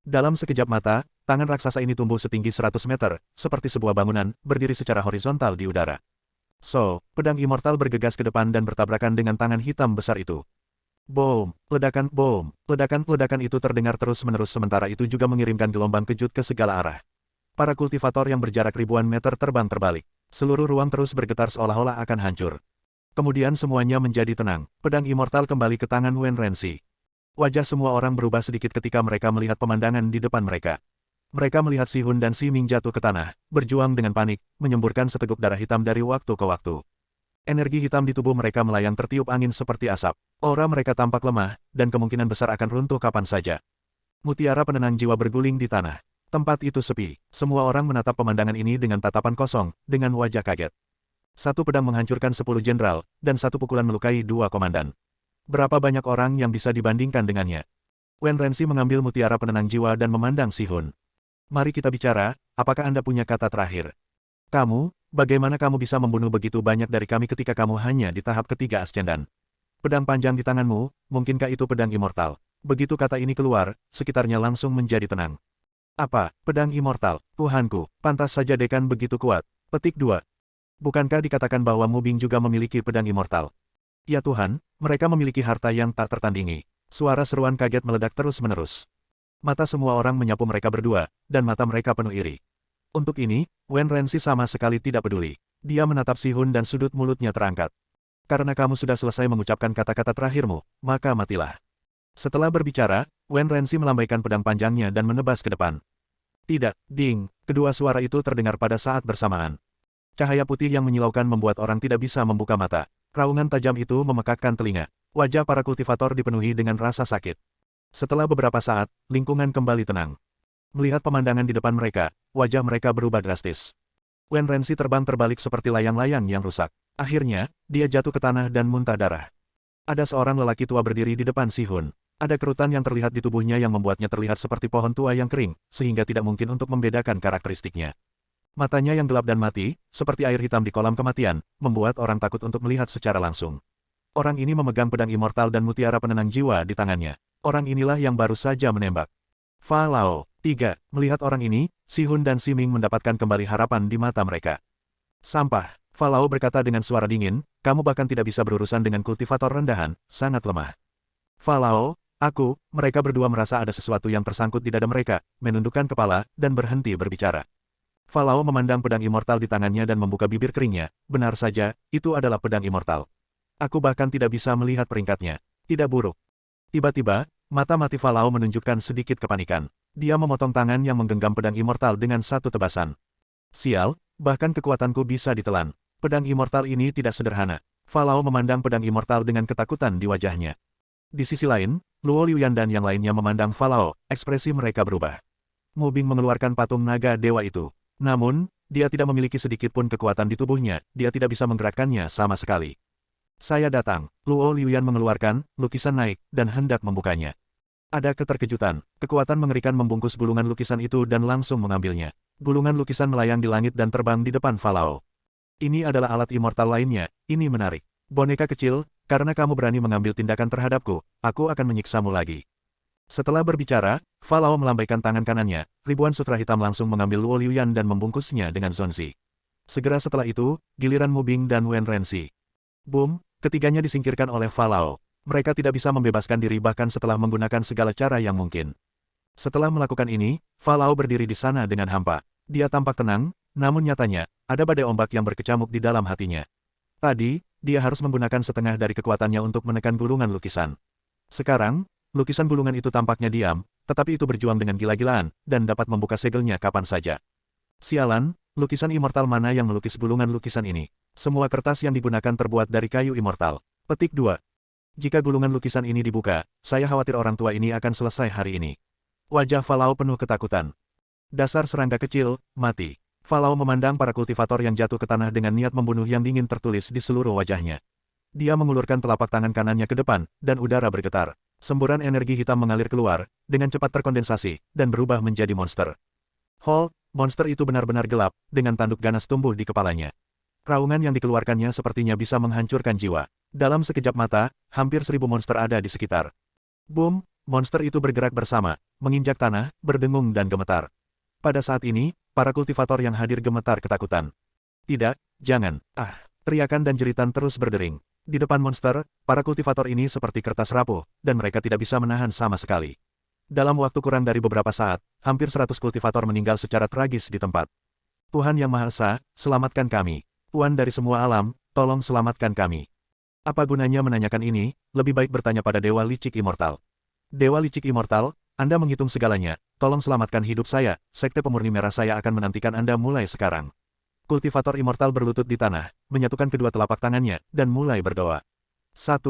Dalam sekejap mata, tangan raksasa ini tumbuh setinggi 100 meter, seperti sebuah bangunan, berdiri secara horizontal di udara. Pedang immortal bergegas ke depan dan bertabrakan dengan tangan hitam besar itu. Boom, ledakan itu terdengar terus-menerus sementara itu juga mengirimkan gelombang kejut ke segala arah. Para kultivator yang berjarak ribuan meter terbang terbalik. Seluruh ruang terus bergetar seolah-olah akan hancur. Kemudian semuanya menjadi tenang. Pedang immortal kembali ke tangan Wen Renzi. Wajah semua orang berubah sedikit ketika mereka melihat pemandangan di depan mereka. Mereka melihat Sihun dan Siming jatuh ke tanah, berjuang dengan panik, menyemburkan seteguk darah hitam dari waktu ke waktu. Energi hitam di tubuh mereka melayang tertiup angin seperti asap. Aura mereka tampak lemah, dan kemungkinan besar akan runtuh kapan saja. Mutiara penenang jiwa berguling di tanah. Tempat itu sepi. Semua orang menatap pemandangan ini dengan tatapan kosong, dengan wajah kaget. Satu pedang menghancurkan 10 jenderal, dan satu pukulan melukai 2 komandan. Berapa banyak orang yang bisa dibandingkan dengannya? Wen Renzi mengambil mutiara penenang jiwa dan memandang Sihun. Mari kita bicara, apakah Anda punya kata terakhir? Bagaimana kamu bisa membunuh begitu banyak dari kami ketika kamu hanya di tahap ketiga ascendan? Pedang panjang di tanganmu, mungkinkah itu pedang immortal? Begitu kata ini keluar, sekitarnya langsung menjadi tenang. Apa, pedang immortal? Tuhanku, pantas saja Dekan begitu kuat. Petik 2. Bukankah dikatakan bahwa Mubing juga memiliki pedang immortal? Ya Tuhan, mereka memiliki harta yang tak tertandingi. Suara seruan kaget meledak terus-menerus. Mata semua orang menyapu mereka berdua, dan mata mereka penuh iri. Untuk ini, Wen Renzi sama sekali tidak peduli. Dia menatap Sihun dan sudut mulutnya terangkat. Karena kamu sudah selesai mengucapkan kata-kata terakhirmu, maka matilah. Setelah berbicara, Wen Renzi melambaikan pedang panjangnya dan menebas ke depan. Tidak, ding, kedua suara itu terdengar pada saat bersamaan. Cahaya putih yang menyilaukan membuat orang tidak bisa membuka mata. Raungan tajam itu memekakkan telinga. Wajah para kultivator dipenuhi dengan rasa sakit. Setelah beberapa saat, lingkungan kembali tenang. Melihat pemandangan di depan mereka, wajah mereka berubah drastis. Wen Renzi terbang terbalik seperti layang-layang yang rusak. Akhirnya, dia jatuh ke tanah dan muntah darah. Ada seorang lelaki tua berdiri di depan Sihun. Ada kerutan yang terlihat di tubuhnya yang membuatnya terlihat seperti pohon tua yang kering, sehingga tidak mungkin untuk membedakan karakteristiknya. Matanya yang gelap dan mati, seperti air hitam di kolam kematian, membuat orang takut untuk melihat secara langsung. Orang ini memegang pedang immortal dan mutiara penenang jiwa di tangannya. Orang inilah yang baru saja menembak. Fa Lao. 3. Melihat orang ini, Sihun dan Siming mendapatkan kembali harapan di mata mereka. Sampah. Fa Lao berkata dengan suara dingin, kamu bahkan tidak bisa berurusan dengan kultivator rendahan, sangat lemah. Fa Lao, mereka berdua merasa ada sesuatu yang tersangkut di dada mereka, menundukkan kepala, dan berhenti berbicara. Fa Lao memandang pedang immortal di tangannya dan membuka bibir keringnya, benar saja, itu adalah pedang immortal. Aku bahkan tidak bisa melihat peringkatnya. Tidak buruk. Tiba-tiba, mata mati Fa Lao menunjukkan sedikit kepanikan. Dia memotong tangan yang menggenggam pedang immortal dengan satu tebasan. Sial, bahkan kekuatanku bisa ditelan. Pedang immortal ini tidak sederhana. Fa Lao memandang pedang immortal dengan ketakutan di wajahnya. Di sisi lain, Luo Liuyan dan yang lainnya memandang Fa Lao, ekspresi mereka berubah. Mubing mengeluarkan patung naga dewa itu. Namun, dia tidak memiliki sedikit pun kekuatan di tubuhnya, dia tidak bisa menggerakkannya sama sekali. Saya datang. Luo Liuyan mengeluarkan, lukisan naik, dan hendak membukanya. Ada keterkejutan, kekuatan mengerikan membungkus gulungan lukisan itu dan langsung mengambilnya. Gulungan lukisan melayang di langit dan terbang di depan Fa Lao. Ini adalah alat immortal lainnya, ini menarik. Boneka kecil, karena kamu berani mengambil tindakan terhadapku, aku akan menyiksamu lagi. Setelah berbicara, Fa Lao melambaikan tangan kanannya, ribuan sutra hitam langsung mengambil Luo Liuyan dan membungkusnya dengan zonzi. Segera setelah itu, giliran Mubing dan Wen Renzi. Boom! Ketiganya disingkirkan oleh Fa Lao. Mereka tidak bisa membebaskan diri bahkan setelah menggunakan segala cara yang mungkin. Setelah melakukan ini, Fa Lao berdiri di sana dengan hampa. Dia tampak tenang, namun nyatanya, ada badai ombak yang berkecamuk di dalam hatinya. Tadi, dia harus menggunakan setengah dari kekuatannya untuk menekan gulungan lukisan. Sekarang, lukisan gulungan itu tampaknya diam, tetapi itu berjuang dengan gila-gilaan, dan dapat membuka segelnya kapan saja. Sialan, lukisan immortal mana yang melukis gulungan lukisan ini? Semua kertas yang digunakan terbuat dari kayu immortal. Petik 2. Jika gulungan lukisan ini dibuka, saya khawatir orang tua ini akan selesai hari ini. Wajah Falau penuh ketakutan. Dasar serangga kecil, mati. Falau memandang para kultivator yang jatuh ke tanah dengan niat membunuh yang dingin tertulis di seluruh wajahnya. Dia mengulurkan telapak tangan kanannya ke depan, dan udara bergetar. Semburan energi hitam mengalir keluar, dengan cepat terkondensasi, dan berubah menjadi monster. Monster itu benar-benar gelap, dengan tanduk ganas tumbuh di kepalanya. Raungan yang dikeluarkannya sepertinya bisa menghancurkan jiwa. Dalam sekejap mata, hampir 1000 monster ada di sekitar. Boom, monster itu bergerak bersama, menginjak tanah, berdengung dan gemetar. Pada saat ini, para kultivator yang hadir gemetar ketakutan. Tidak, jangan, teriakan dan jeritan terus berdering. Di depan monster, para kultivator ini seperti kertas rapuh, dan mereka tidak bisa menahan sama sekali. Dalam waktu kurang dari beberapa saat, hampir 100 kultivator meninggal secara tragis di tempat. Tuhan Yang Maha Esa, selamatkan kami. Tuhan dari semua alam, tolong selamatkan kami. Apa gunanya menanyakan ini, lebih baik bertanya pada Dewa Licik Immortal. Dewa Licik Immortal, Anda menghitung segalanya, tolong selamatkan hidup saya, Sekte Pemurni Merah saya akan menantikan Anda mulai sekarang. Kultivator Immortal berlutut di tanah, menyatukan kedua telapak tangannya, dan mulai berdoa. 1.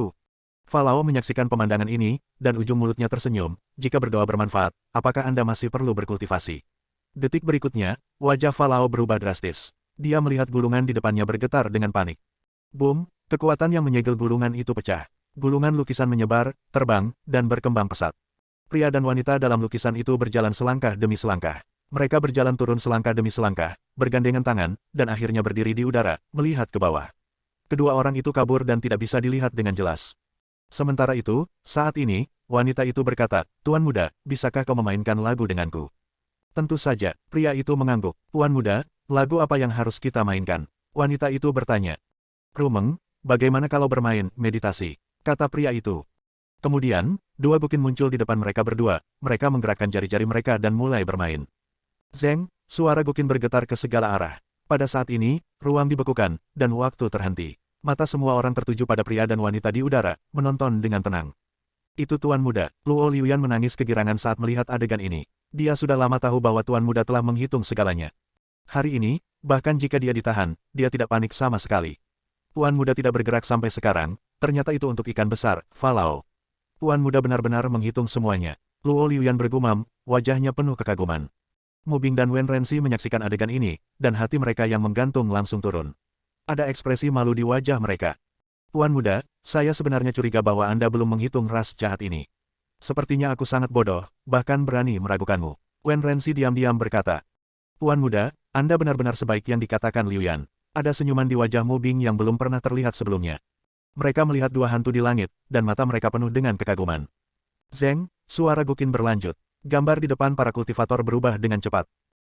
Falau menyaksikan pemandangan ini, dan ujung mulutnya tersenyum. Jika berdoa bermanfaat, apakah Anda masih perlu berkultivasi? Detik berikutnya, wajah Falau berubah drastis. Dia melihat gulungan di depannya bergetar dengan panik. Boom, kekuatan yang menyegel gulungan itu pecah. Gulungan lukisan menyebar, terbang, dan berkembang pesat. Pria dan wanita dalam lukisan itu berjalan selangkah demi selangkah. Mereka berjalan turun selangkah demi selangkah, bergandengan tangan, dan akhirnya berdiri di udara, melihat ke bawah. Kedua orang itu kabur dan tidak bisa dilihat dengan jelas. Sementara itu, saat ini, wanita itu berkata, "Tuan muda, bisakah kau memainkan lagu denganku?" Tentu saja, pria itu mengangguk. "Tuan muda, lagu apa yang harus kita mainkan?" Wanita itu bertanya. "Rumeng, bagaimana kalau bermain meditasi?" kata pria itu. Kemudian, dua gukin muncul di depan mereka berdua, mereka menggerakkan jari-jari mereka dan mulai bermain. Zeng, suara gukin bergetar ke segala arah. Pada saat ini, ruang dibekukan, dan waktu terhenti. Mata semua orang tertuju pada pria dan wanita di udara, menonton dengan tenang. Itu Tuan Muda. Luo Liuyan menangis kegirangan saat melihat adegan ini. Dia sudah lama tahu bahwa Tuan Muda telah menghitung segalanya. Hari ini, bahkan jika dia ditahan, dia tidak panik sama sekali. Tuan Muda tidak bergerak sampai sekarang, ternyata itu untuk ikan besar, Falau. Tuan Muda benar-benar menghitung semuanya. Luo Liuyan bergumam, wajahnya penuh kekaguman. Mubing dan Wen Renzi menyaksikan adegan ini, dan hati mereka yang menggantung langsung turun. Ada ekspresi malu di wajah mereka. Tuan Muda, saya sebenarnya curiga bahwa Anda belum menghitung ras jahat ini. Sepertinya aku sangat bodoh, bahkan berani meragukanmu. Wen Renzi diam-diam berkata. Tuan Muda, Anda benar-benar sebaik yang dikatakan Liuyan. Ada senyuman di wajah Mubing yang belum pernah terlihat sebelumnya. Mereka melihat dua hantu di langit, dan mata mereka penuh dengan kekaguman. Zeng, suara Gukin berlanjut. Gambar di depan para kultivator berubah dengan cepat.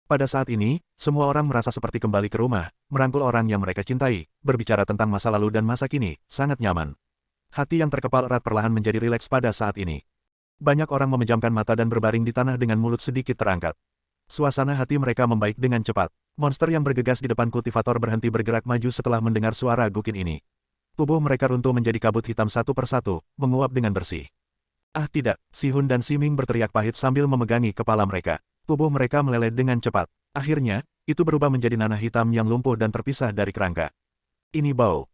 Pada saat ini, semua orang merasa seperti kembali ke rumah, merangkul orang yang mereka cintai, berbicara tentang masa lalu dan masa kini, sangat nyaman. Hati yang terkepal erat perlahan menjadi rileks pada saat ini. Banyak orang memejamkan mata dan berbaring di tanah dengan mulut sedikit terangkat. Suasana hati mereka membaik dengan cepat. Monster yang bergegas di depan kultivator berhenti bergerak maju setelah mendengar suara Gukin ini. Tubuh mereka runtuh menjadi kabut hitam satu persatu, menguap dengan bersih. Ah tidak, Si Hun dan Si Ming berteriak pahit sambil memegangi kepala mereka. Tubuh mereka meleleh dengan cepat. Akhirnya, itu berubah menjadi nanah hitam yang lumpuh dan terpisah dari kerangka. Ini bau.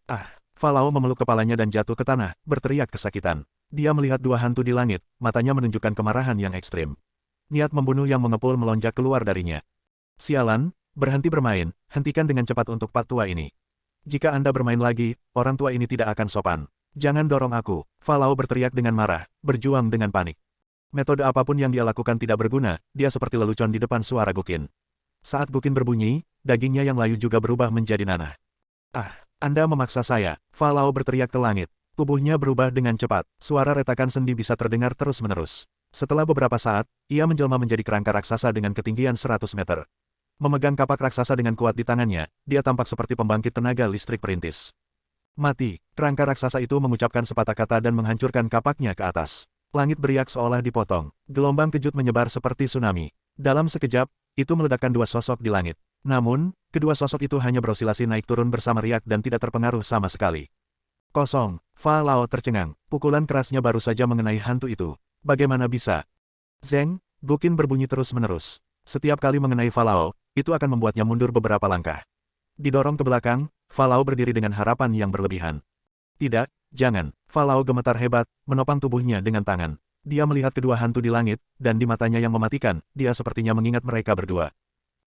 Falau memeluk kepalanya dan jatuh ke tanah, berteriak kesakitan. Dia melihat dua hantu di langit, matanya menunjukkan kemarahan yang ekstrim. Niat membunuh yang mengepul melonjak keluar darinya. Sialan, berhenti bermain, hentikan dengan cepat untuk patua ini. Jika Anda bermain lagi, orang tua ini tidak akan sopan. Jangan dorong aku, Falau berteriak dengan marah, berjuang dengan panik. Metode apapun yang dia lakukan tidak berguna, dia seperti lelucon di depan suara Gukin. Saat Gukin berbunyi, dagingnya yang layu juga berubah menjadi nanah. Anda memaksa saya, Falau berteriak ke langit. Tubuhnya berubah dengan cepat, suara retakan sendi bisa terdengar terus-menerus. Setelah beberapa saat, ia menjelma menjadi kerangka raksasa dengan ketinggian 100 meter. Memegang kapak raksasa dengan kuat di tangannya, dia tampak seperti pembangkit tenaga listrik perintis. Mati, kerangka raksasa itu mengucapkan sepatah kata dan menghancurkan kapaknya ke atas. Langit beriak seolah dipotong. Gelombang kejut menyebar seperti tsunami. Dalam sekejap, itu meledakkan dua sosok di langit. Namun, kedua sosok itu hanya berosilasi naik turun bersama riak dan tidak terpengaruh sama sekali. Kosong. Fa Lao tercengang. Pukulan kerasnya baru saja mengenai hantu itu. Bagaimana bisa? Zeng, Guqin berbunyi terus-menerus. Setiap kali mengenai Fa Lao, itu akan membuatnya mundur beberapa langkah. Didorong ke belakang, Fa Lao berdiri dengan harapan yang berlebihan. Tidak, jangan. Fa Lao gemetar hebat, menopang tubuhnya dengan tangan. Dia melihat kedua hantu di langit, dan di matanya yang mematikan, dia sepertinya mengingat mereka berdua.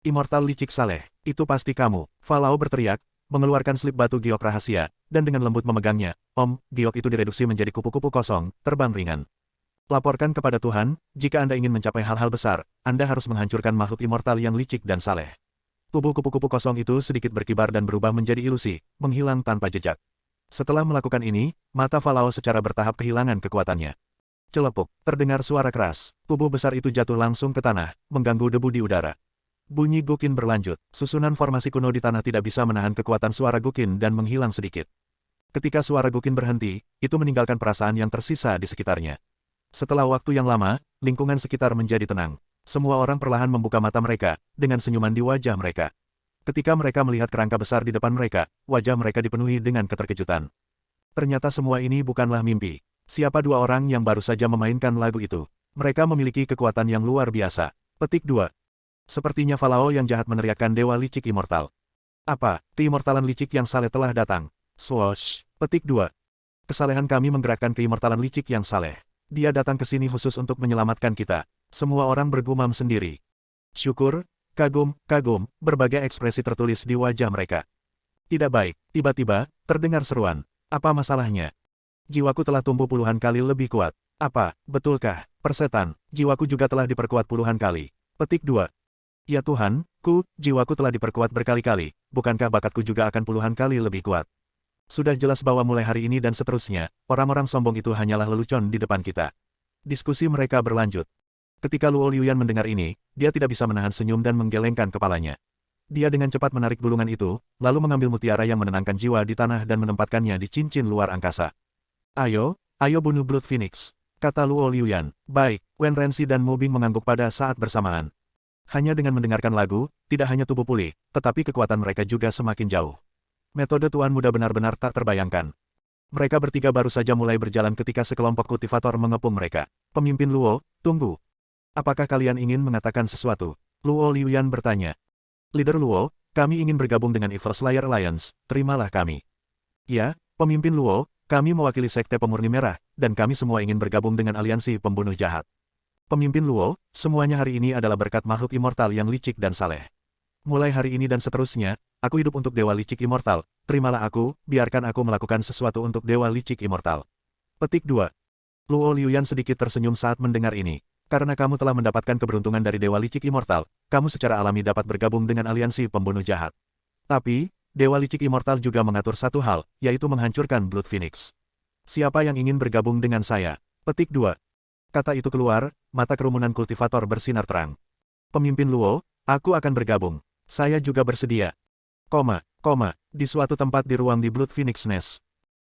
Immortal licik saleh, itu pasti kamu. Fa Lao berteriak, mengeluarkan slip batu giok rahasia, dan dengan lembut memegangnya. Om, giok itu direduksi menjadi kupu-kupu kosong, terbang ringan. Laporkan kepada Tuhan, jika Anda ingin mencapai hal-hal besar, Anda harus menghancurkan makhluk immortal yang licik dan saleh. Tubuh kupu-kupu kosong itu sedikit berkibar dan berubah menjadi ilusi, menghilang tanpa jejak. Setelah melakukan ini, mata Fa Lao secara bertahap kehilangan kekuatannya. Celepuk, terdengar suara keras. Tubuh besar itu jatuh langsung ke tanah, mengganggu debu di udara. Bunyi Guqin berlanjut. Susunan formasi kuno di tanah tidak bisa menahan kekuatan suara Guqin dan menghilang sedikit. Ketika suara Guqin berhenti, itu meninggalkan perasaan yang tersisa di sekitarnya. Setelah waktu yang lama, lingkungan sekitar menjadi tenang. Semua orang perlahan membuka mata mereka, dengan senyuman di wajah mereka. Ketika mereka melihat kerangka besar di depan mereka, wajah mereka dipenuhi dengan keterkejutan. Ternyata semua ini bukanlah mimpi. Siapa dua orang yang baru saja memainkan lagu itu? Mereka memiliki kekuatan yang luar biasa. Petik 2. Sepertinya Fa Lao yang jahat meneriakkan Dewa Licik Immortal. Apa, keimortalan licik yang saleh telah datang? Swoosh. Petik 2. Kesalehan kami menggerakkan keimortalan licik yang saleh. Dia datang ke sini khusus untuk menyelamatkan kita. Semua orang bergumam sendiri. Syukur, kagum, berbagai ekspresi tertulis di wajah mereka. Tidak baik, tiba-tiba, terdengar seruan. Apa masalahnya? Jiwaku telah tumbuh puluhan kali lebih kuat. Apa, betulkah, persetan, jiwaku juga telah diperkuat puluhan kali. Petik 2. Ya Tuhan, jiwaku telah diperkuat berkali-kali, bukankah bakatku juga akan puluhan kali lebih kuat? Sudah jelas bahwa mulai hari ini dan seterusnya, orang-orang sombong itu hanyalah lelucon di depan kita. Diskusi mereka berlanjut. Ketika Luo Liuyan mendengar ini, dia tidak bisa menahan senyum dan menggelengkan kepalanya. Dia dengan cepat menarik bulungan itu, lalu mengambil mutiara yang menenangkan jiwa di tanah dan menempatkannya di cincin luar angkasa. Ayo bunuh Blood Phoenix, kata Luo Liuyan. Baik, Wen Renzi dan Mu Bing mengangguk pada saat bersamaan. Hanya dengan mendengarkan lagu, tidak hanya tubuh pulih, tetapi kekuatan mereka juga semakin jauh. Metode Tuan Muda benar-benar tak terbayangkan. Mereka bertiga baru saja mulai berjalan ketika sekelompok kultivator mengepung mereka. Pemimpin Luo, tunggu. Apakah kalian ingin mengatakan sesuatu? Luo Liuyan bertanya. Leader Luo, kami ingin bergabung dengan Evil Slayer Alliance, terimalah kami. Ya, pemimpin Luo, kami mewakili Sekte Pemurni Merah, dan kami semua ingin bergabung dengan aliansi pembunuh jahat. Pemimpin Luo, semuanya hari ini adalah berkat makhluk immortal yang licik dan saleh. Mulai hari ini dan seterusnya, aku hidup untuk Dewa Licik Immortal, terimalah aku, biarkan aku melakukan sesuatu untuk Dewa Licik Immortal. Petik 2. Luo Liuyan sedikit tersenyum saat mendengar ini. Karena kamu telah mendapatkan keberuntungan dari Dewa Licik Immortal, kamu secara alami dapat bergabung dengan aliansi pembunuh jahat. Tapi, Dewa Licik Immortal juga mengatur satu hal, yaitu menghancurkan Blood Phoenix. Siapa yang ingin bergabung dengan saya? Petik 2. Kata itu keluar, mata kerumunan kultivator bersinar terang. Pemimpin Luo, aku akan bergabung. Saya juga bersedia. Di suatu tempat di ruang di Blood Phoenix Nest.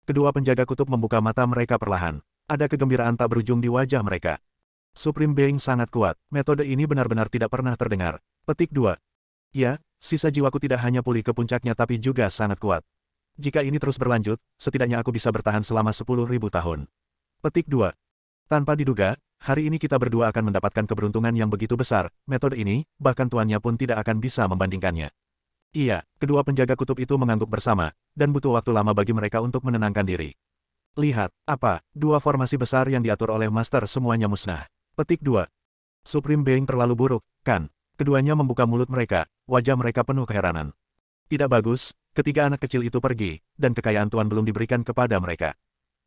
Kedua penjaga kutub membuka mata mereka perlahan. Ada kegembiraan tak berujung di wajah mereka. Supreme Being sangat kuat. Metode ini benar-benar tidak pernah terdengar. Petik 2. Ya, sisa jiwaku tidak hanya pulih ke puncaknya tapi juga sangat kuat. Jika ini terus berlanjut, setidaknya aku bisa bertahan selama 10.000 tahun. Petik 2. Tanpa diduga, hari ini kita berdua akan mendapatkan keberuntungan yang begitu besar. Metode ini, bahkan tuannya pun tidak akan bisa membandingkannya. Iya, kedua penjaga kutub itu mengangguk bersama, dan butuh waktu lama bagi mereka untuk menenangkan diri. Lihat, apa, dua formasi besar yang diatur oleh Master semuanya musnah. Petik 2. Supreme Being terlalu buruk, kan? Keduanya membuka mulut mereka, wajah mereka penuh keheranan. Tidak bagus, ketiga anak kecil itu pergi, dan kekayaan Tuan belum diberikan kepada mereka.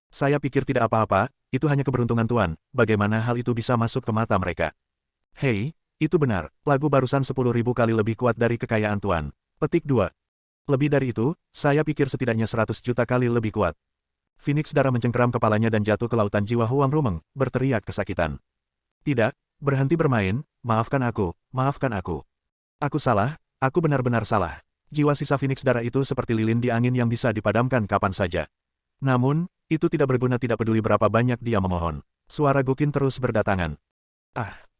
Saya pikir tidak apa-apa, itu hanya keberuntungan Tuan, bagaimana hal itu bisa masuk ke mata mereka. Hei, itu benar, lagu barusan 10.000 kali lebih kuat dari kekayaan Tuan. Petik 2. Lebih dari itu, saya pikir setidaknya 100 juta kali lebih kuat. Phoenix darah mencengkeram kepalanya dan jatuh ke lautan jiwa Huang Rumeng, berteriak kesakitan. Tidak, berhenti bermain, maafkan aku, maafkan aku. Aku salah, aku benar-benar salah. Jiwa sisa Phoenix darah itu seperti lilin di angin yang bisa dipadamkan kapan saja. Namun, itu tidak berguna tidak peduli berapa banyak dia memohon. Suara Guqin terus berdatangan.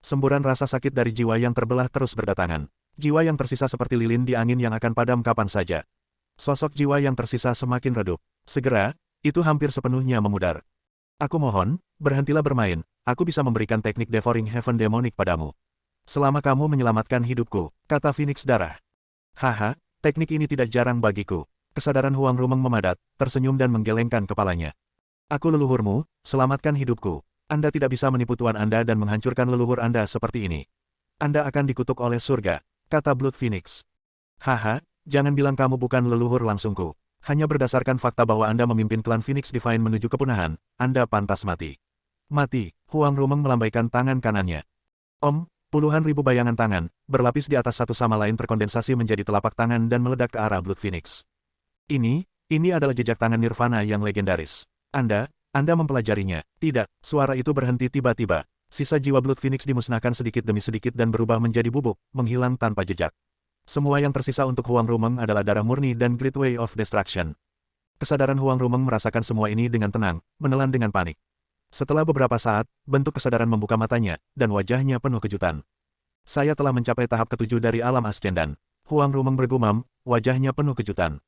Semburan rasa sakit dari jiwa yang terbelah terus berdatangan. Jiwa yang tersisa seperti lilin di angin yang akan padam kapan saja. Sosok jiwa yang tersisa semakin redup. Segera, Itu hampir sepenuhnya memudar. Aku mohon, berhentilah bermain, aku bisa memberikan teknik Devouring Heaven Demonic padamu. Selama kamu menyelamatkan hidupku, kata Phoenix Darah. Haha, teknik ini tidak jarang bagiku. Kesadaran Huang Rumeng memadat, tersenyum dan menggelengkan kepalanya. Aku leluhurmu, selamatkan hidupku. Anda tidak bisa menipu tuan Anda dan menghancurkan leluhur Anda seperti ini. Anda akan dikutuk oleh surga, kata Blood Phoenix. Haha, jangan bilang kamu bukan leluhur langsungku. Hanya berdasarkan fakta bahwa Anda memimpin klan Phoenix Divine menuju kepunahan, Anda pantas mati. Mati, Huang Rumeng melambaikan tangan kanannya. Puluhan ribu bayangan tangan, berlapis di atas satu sama lain terkondensasi menjadi telapak tangan dan meledak ke arah Blood Phoenix. Ini adalah jejak tangan Nirvana yang legendaris. Anda mempelajarinya. Tidak, suara itu berhenti tiba-tiba. Sisa jiwa Blood Phoenix dimusnahkan sedikit demi sedikit dan berubah menjadi bubuk, menghilang tanpa jejak. Semua yang tersisa untuk Huang Rumeng adalah darah murni dan Great Way of Destruction. Kesadaran Huang Rumeng merasakan semua ini dengan tenang, menelan dengan panik. Setelah beberapa saat, bentuk kesadaran membuka matanya, dan wajahnya penuh kejutan. Saya telah mencapai tahap ketujuh dari alam Ascendan. Huang Rumeng bergumam, wajahnya penuh kejutan.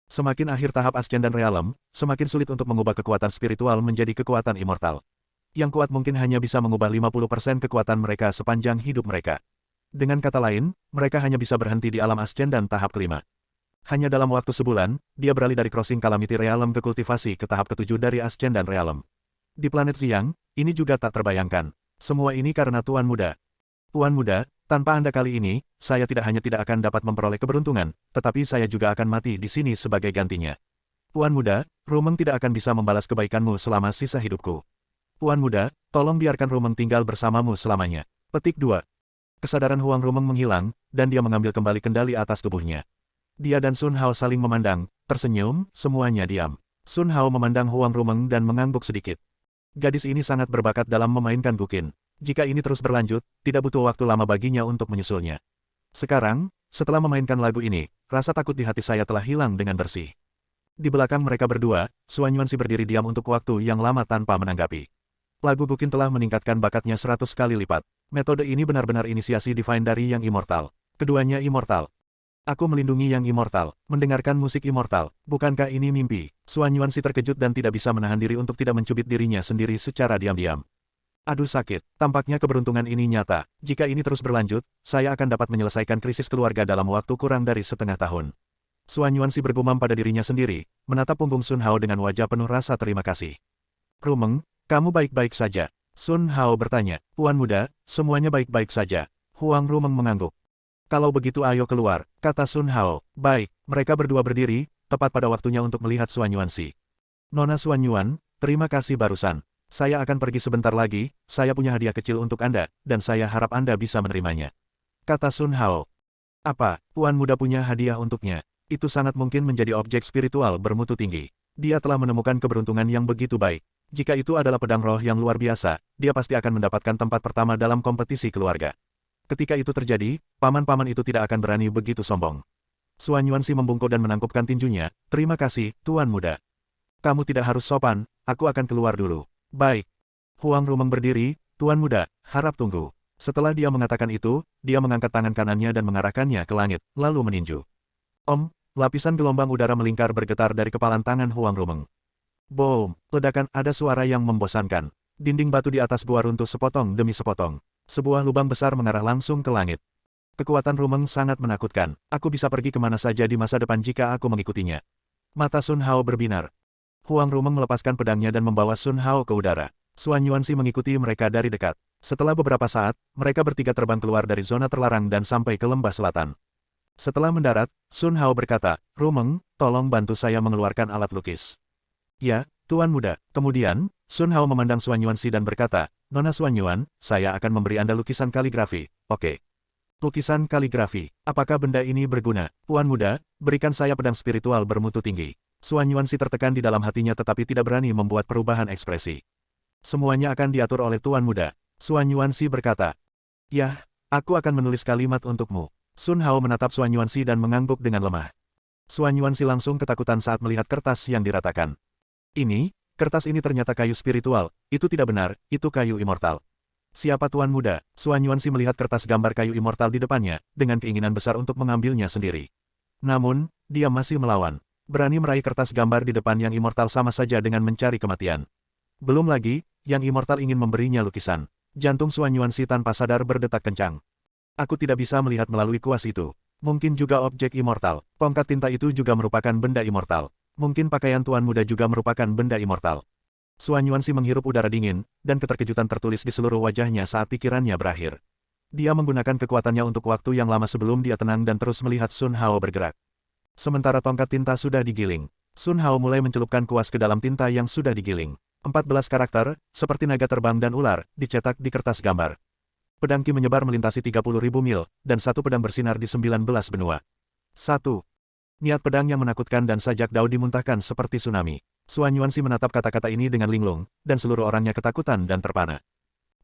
Semakin akhir tahap Ascendan Realm, semakin sulit untuk mengubah kekuatan spiritual menjadi kekuatan immortal. Yang kuat mungkin hanya bisa mengubah 50% kekuatan mereka sepanjang hidup mereka. Dengan kata lain, mereka hanya bisa berhenti di alam Ascendan tahap kelima. Hanya dalam waktu sebulan, dia beralih dari Crossing Calamity Realm ke kultivasi ke tahap ketujuh dari Ascendan Realm. Di planet Xiang, ini juga tak terbayangkan. Semua ini karena Tuan Muda. Tuan Muda, tanpa Anda kali ini, saya tidak hanya tidak akan dapat memperoleh keberuntungan, tetapi saya juga akan mati di sini sebagai gantinya. Tuan Muda, Rumeng tidak akan bisa membalas kebaikanmu selama sisa hidupku. Tuan Muda, tolong biarkan Rumeng tinggal bersamamu selamanya. Petik 2. Kesadaran Huang Rumeng menghilang, dan dia mengambil kembali kendali atas tubuhnya. Dia dan Sun Hao saling memandang, tersenyum, semuanya diam. Sun Hao memandang Huang Rumeng dan mengangguk sedikit. Gadis ini sangat berbakat dalam memainkan Guqin. Jika ini terus berlanjut, tidak butuh waktu lama baginya untuk menyusulnya. Sekarang, setelah memainkan lagu ini, rasa takut di hati saya telah hilang dengan bersih. Di belakang mereka berdua, Xuan Yuanxi berdiri diam untuk waktu yang lama tanpa menanggapi. Lagu Guqin telah meningkatkan bakatnya 100 kali lipat. Metode ini benar-benar inisiasi divine dari yang immortal. Keduanya immortal. Aku melindungi yang immortal, mendengarkan musik immortal. Bukankah ini mimpi? Xuan Yuanxi terkejut dan tidak bisa menahan diri untuk tidak mencubit dirinya sendiri secara diam-diam. Aduh sakit, tampaknya keberuntungan ini nyata. Jika ini terus berlanjut, saya akan dapat menyelesaikan krisis keluarga dalam waktu kurang dari setengah tahun. Xuan Yuanxi bergumam pada dirinya sendiri, menatap punggung Sun Hao dengan wajah penuh rasa terima kasih. Rumeng, kamu baik-baik saja? Sun Hao bertanya. Tuan Muda, semuanya baik-baik saja. Huang Rumeng mengangguk. Kalau begitu ayo keluar, kata Sun Hao. Baik, mereka berdua berdiri, tepat pada waktunya untuk melihat Xuan Yuanxi. Nona Xuan Yuan, terima kasih barusan. Saya akan pergi sebentar lagi, saya punya hadiah kecil untuk Anda, dan saya harap Anda bisa menerimanya. Kata Sun Hao. Apa, Tuan Muda punya hadiah untuknya? Itu sangat mungkin menjadi objek spiritual bermutu tinggi. Dia telah menemukan keberuntungan yang begitu baik. Jika itu adalah pedang roh yang luar biasa, dia pasti akan mendapatkan tempat pertama dalam kompetisi keluarga. Ketika itu terjadi, paman-paman itu tidak akan berani begitu sombong. Xuan Yuanxi membungkuk dan menangkupkan tinjunya. Terima kasih, Tuan Muda. Kamu tidak harus sopan, aku akan keluar dulu. Baik. Huang Rumeng berdiri, Tuan Muda, harap tunggu. Setelah dia mengatakan itu, dia mengangkat tangan kanannya dan mengarahkannya ke langit, lalu meninju. Lapisan gelombang udara melingkar bergetar dari kepalan tangan Huang Rumeng. Boom! Ledakan, ada suara yang membosankan. Dinding batu di atas gua runtuh sepotong demi sepotong. Sebuah lubang besar mengarah langsung ke langit. Kekuatan Rumeng sangat menakutkan. Aku bisa pergi kemana saja di masa depan jika aku mengikutinya. Mata Sun Hao berbinar. Huang Rumeng melepaskan pedangnya dan membawa Sun Hao ke udara. Xuan Yuanxi mengikuti mereka dari dekat. Setelah beberapa saat, mereka bertiga terbang keluar dari zona terlarang dan sampai ke lembah selatan. Setelah mendarat, Sun Hao berkata, Rumeng, tolong bantu saya mengeluarkan alat lukis. Ya, Tuan Muda. Kemudian, Sun Hao memandang Xuan Yuanxi dan berkata, Nona Xuan Yuan, saya akan memberi Anda lukisan kaligrafi. Oke. Lukisan kaligrafi. Apakah benda ini berguna? Tuan Muda, berikan saya pedang spiritual bermutu tinggi. Xuan Yuanxi tertekan di dalam hatinya tetapi tidak berani membuat perubahan ekspresi. Semuanya akan diatur oleh Tuan Muda. Xuan Yuanxi berkata. Yah, aku akan menulis kalimat untukmu. Sun Hao menatap Xuan Yuanxi dan mengangguk dengan lemah. Xuan Yuanxi langsung ketakutan saat melihat kertas yang diratakan. Kertas ini ternyata kayu spiritual. Itu tidak benar, itu kayu immortal. Siapa Tuan Muda? Xuan Yuanxi melihat kertas gambar kayu immortal di depannya, dengan keinginan besar untuk mengambilnya sendiri. Namun, dia masih melawan. Berani meraih kertas gambar di depan yang immortal sama saja dengan mencari kematian. Belum lagi, yang immortal ingin memberinya lukisan. Jantung Xuan Yuanxi tanpa sadar berdetak kencang. Aku tidak bisa melihat melalui kuas itu. Mungkin juga objek immortal. Tongkat tinta itu juga merupakan benda immortal. Mungkin pakaian Tuan Muda juga merupakan benda immortal. Xuan Yuanxi menghirup udara dingin, dan keterkejutan tertulis di seluruh wajahnya saat pikirannya berakhir. Dia menggunakan kekuatannya untuk waktu yang lama sebelum dia tenang dan terus melihat Sun Hao bergerak. Sementara tongkat tinta sudah digiling, Sun Hao mulai mencelupkan kuas ke dalam tinta yang sudah digiling. 14 karakter, seperti naga terbang dan ular, dicetak di kertas gambar. Pedang Qi menyebar melintasi 30.000 mil, dan satu pedang bersinar di 19 benua. 1. Niat pedang yang menakutkan dan sajak Dao dimuntahkan seperti tsunami. Xuan Yuanxi menatap kata-kata ini dengan linglung, dan seluruh orangnya ketakutan dan terpana.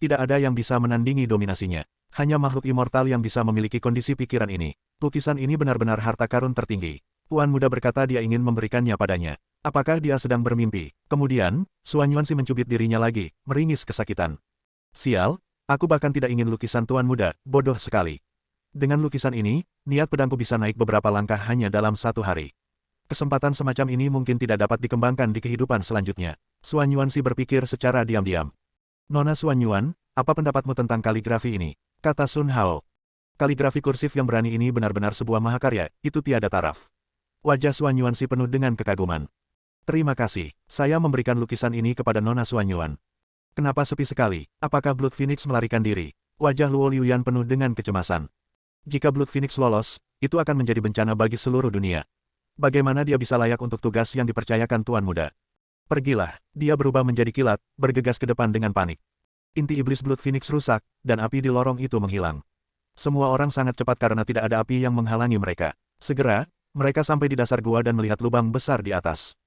Tidak ada yang bisa menandingi dominasinya. Hanya makhluk immortal yang bisa memiliki kondisi pikiran ini. Lukisan ini benar-benar harta karun tertinggi. Tuan Muda berkata dia ingin memberikannya padanya. Apakah dia sedang bermimpi? Kemudian, Xuan Yuanxi mencubit dirinya lagi, meringis kesakitan. Sial, aku bahkan tidak ingin lukisan Tuan Muda, bodoh sekali. Dengan lukisan ini, niat pedangku bisa naik beberapa langkah hanya dalam satu hari. Kesempatan semacam ini mungkin tidak dapat dikembangkan di kehidupan selanjutnya. Xuan Yuanxi berpikir secara diam-diam. Nona Xuan Yuan, apa pendapatmu tentang kaligrafi ini? Kata Sun Hao. Kaligrafi kursif yang berani ini benar-benar sebuah mahakarya, itu tiada taraf. Wajah Xuan Yuanxi penuh dengan kekaguman. Terima kasih, saya memberikan lukisan ini kepada Nona Xuan Yuan. Kenapa sepi sekali? Apakah Blood Phoenix melarikan diri? Wajah Luo Liuyan penuh dengan kecemasan. Jika Blood Phoenix lolos, itu akan menjadi bencana bagi seluruh dunia. Bagaimana dia bisa layak untuk tugas yang dipercayakan Tuan Muda? Pergilah, dia berubah menjadi kilat, bergegas ke depan dengan panik. Inti iblis Blood Phoenix rusak, dan api di lorong itu menghilang. Semua orang sangat cepat karena tidak ada api yang menghalangi mereka. Segera, mereka sampai di dasar gua dan melihat lubang besar di atas.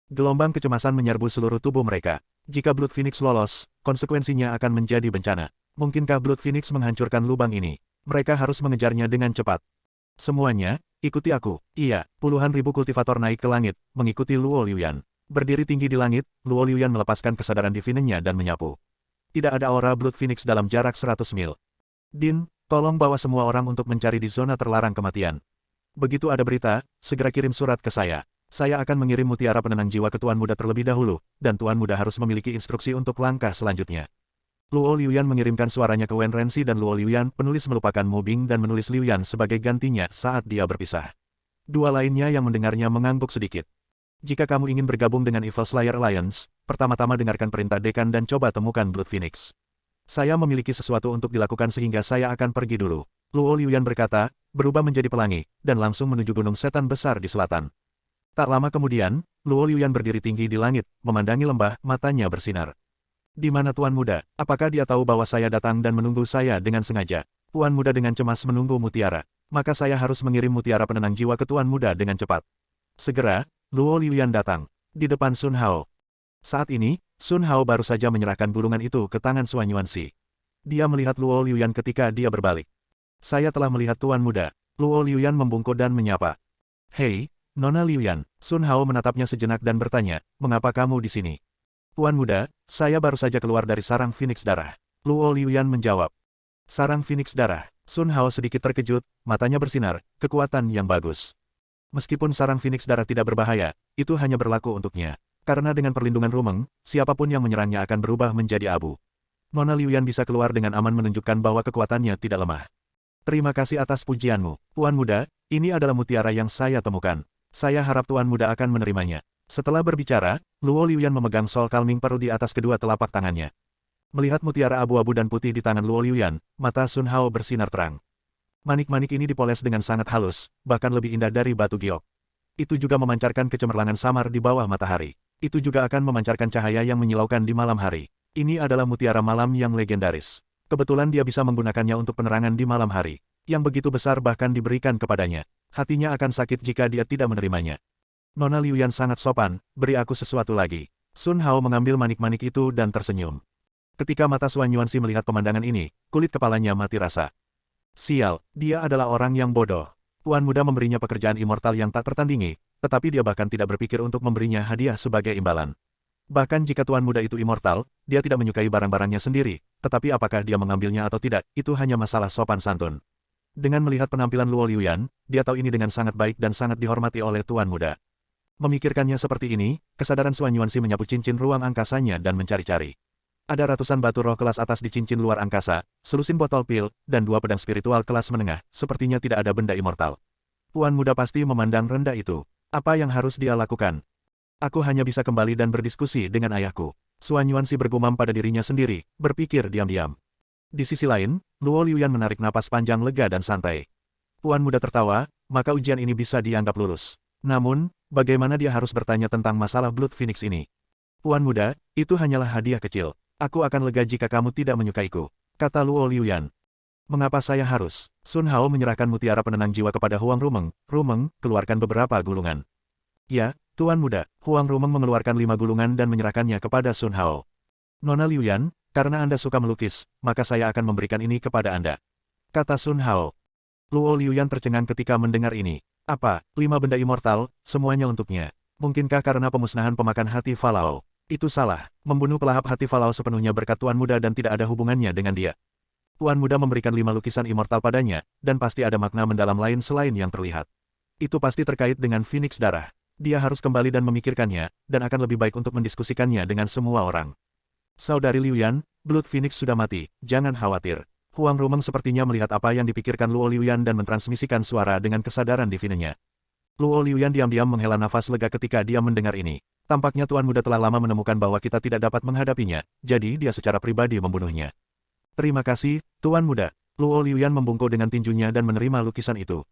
Gelombang kecemasan menyerbu seluruh tubuh mereka. Jika Blood Phoenix lolos, konsekuensinya akan menjadi bencana. Mungkinkah Blood Phoenix menghancurkan lubang ini? Mereka harus mengejarnya dengan cepat. Semuanya, ikuti aku. Iya, puluhan ribu kultivator naik ke langit, mengikuti Luo Liuyan. Berdiri tinggi di langit, Luo Liuyan melepaskan kesadaran divinenya dan menyapu. Tidak ada aura Blood Phoenix dalam jarak 100 mil. Din, tolong bawa semua orang untuk mencari di zona terlarang kematian. Begitu ada berita, segera kirim surat ke saya. Saya akan mengirim mutiara penenang jiwa ke Tuan Muda terlebih dahulu, dan Tuan Muda harus memiliki instruksi untuk langkah selanjutnya. Luo Liuyan mengirimkan suaranya ke Wen Renzi dan Luo Liuyan penulis melupakan Mu Bing dan menulis Liuyan sebagai gantinya saat dia berpisah. Dua lainnya yang mendengarnya mengangguk sedikit. Jika kamu ingin bergabung dengan Evil Slayer Alliance, pertama-tama dengarkan perintah dekan dan coba temukan Blood Phoenix. Saya memiliki sesuatu untuk dilakukan sehingga saya akan pergi dulu. Luo Liuyan berkata, berubah menjadi pelangi, dan langsung menuju gunung setan besar di selatan. Tak lama kemudian, Luo Liuyan berdiri tinggi di langit, memandangi lembah, matanya bersinar. Di mana Tuan Muda? Apakah dia tahu bahwa saya datang dan menunggu saya dengan sengaja? Tuan Muda dengan cemas menunggu mutiara. Maka saya harus mengirim mutiara penenang jiwa ke Tuan Muda dengan cepat. Segera, Luo Liuyan datang. Di depan Sun Hao. Saat ini, Sun Hao baru saja menyerahkan gulungan itu ke tangan Xuan Yuanxi. Dia melihat Luo Liuyan ketika dia berbalik. Saya telah melihat Tuan Muda. Luo Liuyan membungkuk dan menyapa. Hei, Nona Liuyan. Sun Hao menatapnya sejenak dan bertanya, mengapa kamu di sini? Tuan Muda, saya baru saja keluar dari sarang Phoenix Darah. Luo Liuyan menjawab. Sarang Phoenix Darah. Sun Hao sedikit terkejut, matanya bersinar, kekuatan yang bagus. Meskipun sarang Phoenix Darah tidak berbahaya, itu hanya berlaku untuknya. Karena dengan perlindungan Rumeng, siapapun yang menyerangnya akan berubah menjadi abu. Nona Liuyan bisa keluar dengan aman menunjukkan bahwa kekuatannya tidak lemah. Terima kasih atas pujianmu, Tuan Muda, ini adalah mutiara yang saya temukan. Saya harap Tuan Muda akan menerimanya. Setelah berbicara, Luo Liuyan memegang Soul Calming Pearl di atas kedua telapak tangannya. Melihat mutiara abu-abu dan putih di tangan Luo Liuyan, mata Sun Hao bersinar terang. Manik-manik ini dipoles dengan sangat halus, bahkan lebih indah dari batu giok. Itu juga memancarkan kecemerlangan samar di bawah matahari. Itu juga akan memancarkan cahaya yang menyilaukan di malam hari. Ini adalah mutiara malam yang legendaris. Kebetulan dia bisa menggunakannya untuk penerangan di malam hari. Yang begitu besar bahkan diberikan kepadanya. Hatinya akan sakit jika dia tidak menerimanya. Nona Liuyan sangat sopan, beri aku sesuatu lagi. Sun Hao mengambil manik-manik itu dan tersenyum. Ketika mata Xuan Yuanxi melihat pemandangan ini, kulit kepalanya mati rasa. Sial, dia adalah orang yang bodoh. Tuan Muda memberinya pekerjaan immortal yang tak tertandingi, tetapi dia bahkan tidak berpikir untuk memberinya hadiah sebagai imbalan. Bahkan jika Tuan Muda itu immortal, dia tidak menyukai barang-barangnya sendiri, tetapi apakah dia mengambilnya atau tidak, itu hanya masalah sopan santun. Dengan melihat penampilan Luo Liuyan, dia tahu ini dengan sangat baik dan sangat dihormati oleh Tuan Muda. Memikirkannya seperti ini, kesadaran Suan Yuanxi menyapu cincin ruang angkasanya dan mencari-cari. Ada ratusan batu roh kelas atas di cincin luar angkasa, selusin botol pil, dan 2 pedang spiritual kelas menengah, sepertinya tidak ada benda immortal. Tuan muda pasti memandang rendah itu. Apa yang harus dia lakukan? Aku hanya bisa kembali dan berdiskusi dengan ayahku. Suan Yuanxi bergumam pada dirinya sendiri, berpikir diam-diam. Di sisi lain, Luo Liuyan menarik napas panjang lega dan santai. Tuan muda tertawa, maka ujian ini bisa dianggap lulus. Namun, bagaimana dia harus bertanya tentang masalah Blood Phoenix ini? Tuan muda, itu hanyalah hadiah kecil. Aku akan lega jika kamu tidak menyukaiku, kata Luo Liuyan. Mengapa saya harus? Sun Hao menyerahkan mutiara penenang jiwa kepada Huang Rumeng. Rumeng, keluarkan beberapa gulungan. Ya, Tuan muda. Huang Rumeng mengeluarkan 5 gulungan dan menyerahkannya kepada Sun Hao. Nona Liuyan, karena Anda suka melukis, maka saya akan memberikan ini kepada Anda, kata Sun Hao. Luo Liuyan tercengang ketika mendengar ini. Apa, 5 benda immortal, semuanya untuknya? Mungkinkah karena pemusnahan pemakan hati Falao? Itu salah, membunuh pelahap hati Falao sepenuhnya berkat Tuan muda dan tidak ada hubungannya dengan dia. Tuan muda memberikan 5 lukisan immortal padanya, dan pasti ada makna mendalam lain selain yang terlihat. Itu pasti terkait dengan Phoenix darah. Dia harus kembali dan memikirkannya, dan akan lebih baik untuk mendiskusikannya dengan semua orang. Saudari Liuyan, Blood Phoenix sudah mati, jangan khawatir. Huang Rumeng sepertinya melihat apa yang dipikirkan Luo Liuyan dan mentransmisikan suara dengan kesadaran divinenya. Luo Liuyan diam-diam menghela nafas lega ketika dia mendengar ini. Tampaknya Tuan muda telah lama menemukan bahwa kita tidak dapat menghadapinya, jadi dia secara pribadi membunuhnya. Terima kasih, Tuan muda. Luo Liuyan membungkuk dengan tinjunya dan menerima lukisan itu.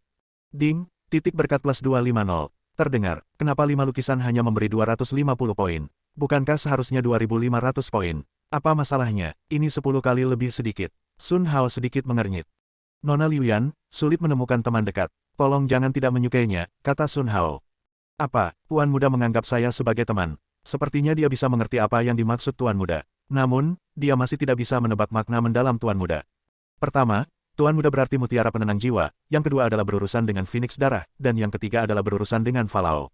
Ding, titik berkat plus 250. Terdengar, kenapa 5 lukisan hanya memberi 250 poin? Bukankah seharusnya 2.500 poin? Apa masalahnya? Ini 10 kali lebih sedikit. Sun Hao sedikit mengernyit. Nona Liuyan, sulit menemukan teman dekat. Tolong jangan tidak menyukainya, kata Sun Hao. Apa, Tuan muda menganggap saya sebagai teman? Sepertinya dia bisa mengerti apa yang dimaksud Tuan muda. Namun, dia masih tidak bisa menebak makna mendalam Tuan muda. Pertama, Tuan muda berarti mutiara penenang jiwa, yang kedua adalah berurusan dengan Phoenix darah, dan yang ketiga adalah berurusan dengan Falao.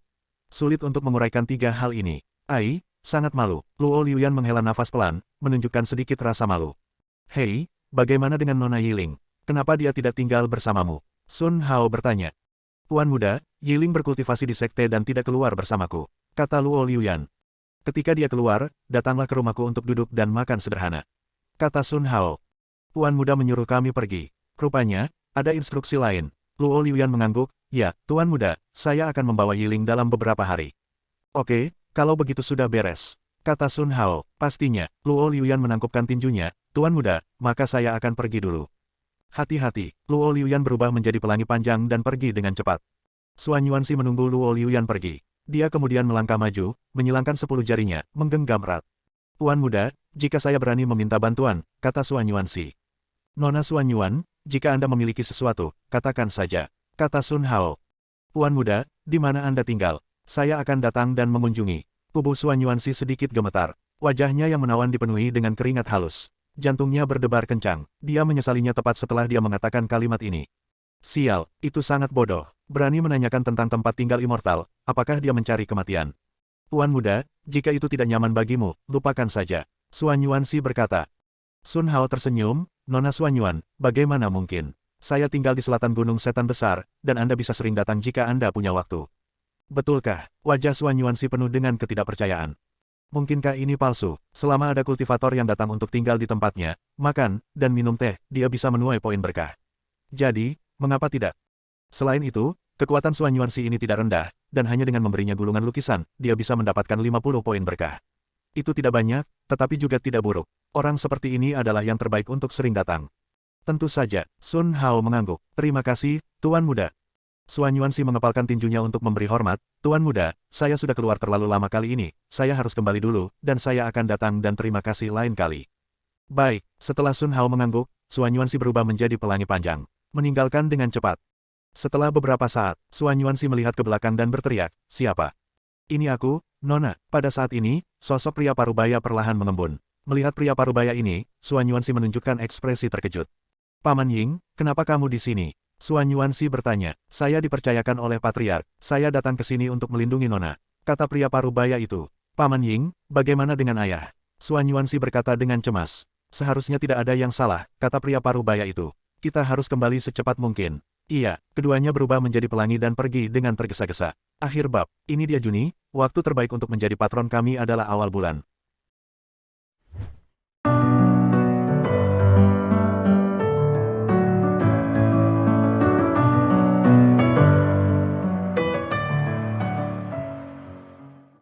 Sulit untuk menguraikan 3 hal ini. Ai, sangat malu. Luo Liuyan menghela nafas pelan, menunjukkan sedikit rasa malu. Hei, bagaimana dengan Nona Yiling? Kenapa dia tidak tinggal bersamamu? Sun Hao bertanya. Tuan muda, Yiling berkultivasi di sekte dan tidak keluar bersamaku, kata Luo Liuyan. Ketika dia keluar, datanglah ke rumahku untuk duduk dan makan sederhana, kata Sun Hao. Tuan muda menyuruh kami pergi. Rupanya, ada instruksi lain. Luo Liuyan mengangguk. Ya, Tuan muda, saya akan membawa Yiling dalam beberapa hari. Oke, kalau begitu sudah beres, kata Sun Hao. Pastinya, Luo Liuyan menangkupkan tinjunya. Tuan muda, maka saya akan pergi dulu. Hati-hati, Luo Liuyan berubah menjadi pelangi panjang dan pergi dengan cepat. Suan Yuanxi menunggu Luo Liuyan pergi. Dia kemudian melangkah maju, menyilangkan 10 jarinya, menggenggam erat. Tuan muda, jika saya berani meminta bantuan, kata Suan Yuanxi. Nona Suan Yuan, jika Anda memiliki sesuatu, katakan saja, kata Sun Hao. Tuan muda, di mana Anda tinggal? Saya akan datang dan mengunjungi. Tubuh Suan Yuanxi sedikit gemetar. Wajahnya yang menawan dipenuhi dengan keringat halus. Jantungnya berdebar kencang. Dia menyesalinya tepat setelah dia mengatakan kalimat ini. Sial, itu sangat bodoh. Berani menanyakan tentang tempat tinggal immortal, apakah dia mencari kematian? Tuan muda, jika itu tidak nyaman bagimu, lupakan saja. Suan Yuanxi berkata. Sun Hao tersenyum, Nona Suan Yuan, bagaimana mungkin? Saya tinggal di selatan Gunung Setan Besar, dan Anda bisa sering datang jika Anda punya waktu. Betulkah? Wajah Suan Yuanxi penuh dengan ketidakpercayaan. Mungkinkah ini palsu? Selama ada kultivator yang datang untuk tinggal di tempatnya, makan, dan minum teh, dia bisa menuai poin berkah. Jadi, mengapa tidak? Selain itu, kekuatan Suan Yuanxi ini tidak rendah, dan hanya dengan memberinya gulungan lukisan, dia bisa mendapatkan 50 poin berkah. Itu tidak banyak, tetapi juga tidak buruk. Orang seperti ini adalah yang terbaik untuk sering datang. Tentu saja, Sun Hao mengangguk. Terima kasih, Tuan muda. Suan Yuanxi mengepalkan tinjunya untuk memberi hormat. Tuan muda, saya sudah keluar terlalu lama kali ini. Saya harus kembali dulu, dan saya akan datang dan terima kasih lain kali. Baik, setelah Sun Hao mengangguk, Suan Yuanxi berubah menjadi pelangi panjang, meninggalkan dengan cepat. Setelah beberapa saat, Suan Yuanxi melihat ke belakang dan berteriak, siapa? Ini aku, Nona. Pada saat ini, sosok pria parubaya perlahan mengembun. Melihat pria parubaya ini, Suan Yuanxi menunjukkan ekspresi terkejut. Paman Ying, kenapa kamu di sini? Suan Yuanxi bertanya. Saya dipercayakan oleh Patriark. Saya datang ke sini untuk melindungi Nona, kata pria parubaya itu. Paman Ying, bagaimana dengan ayah? Suan Yuanxi berkata dengan cemas. Seharusnya tidak ada yang salah, kata pria parubaya itu. Kita harus kembali secepat mungkin. Iya, keduanya berubah menjadi pelangi dan pergi dengan tergesa-gesa. Akhir bab, ini dia Juni, waktu terbaik untuk menjadi patron kami adalah awal bulan.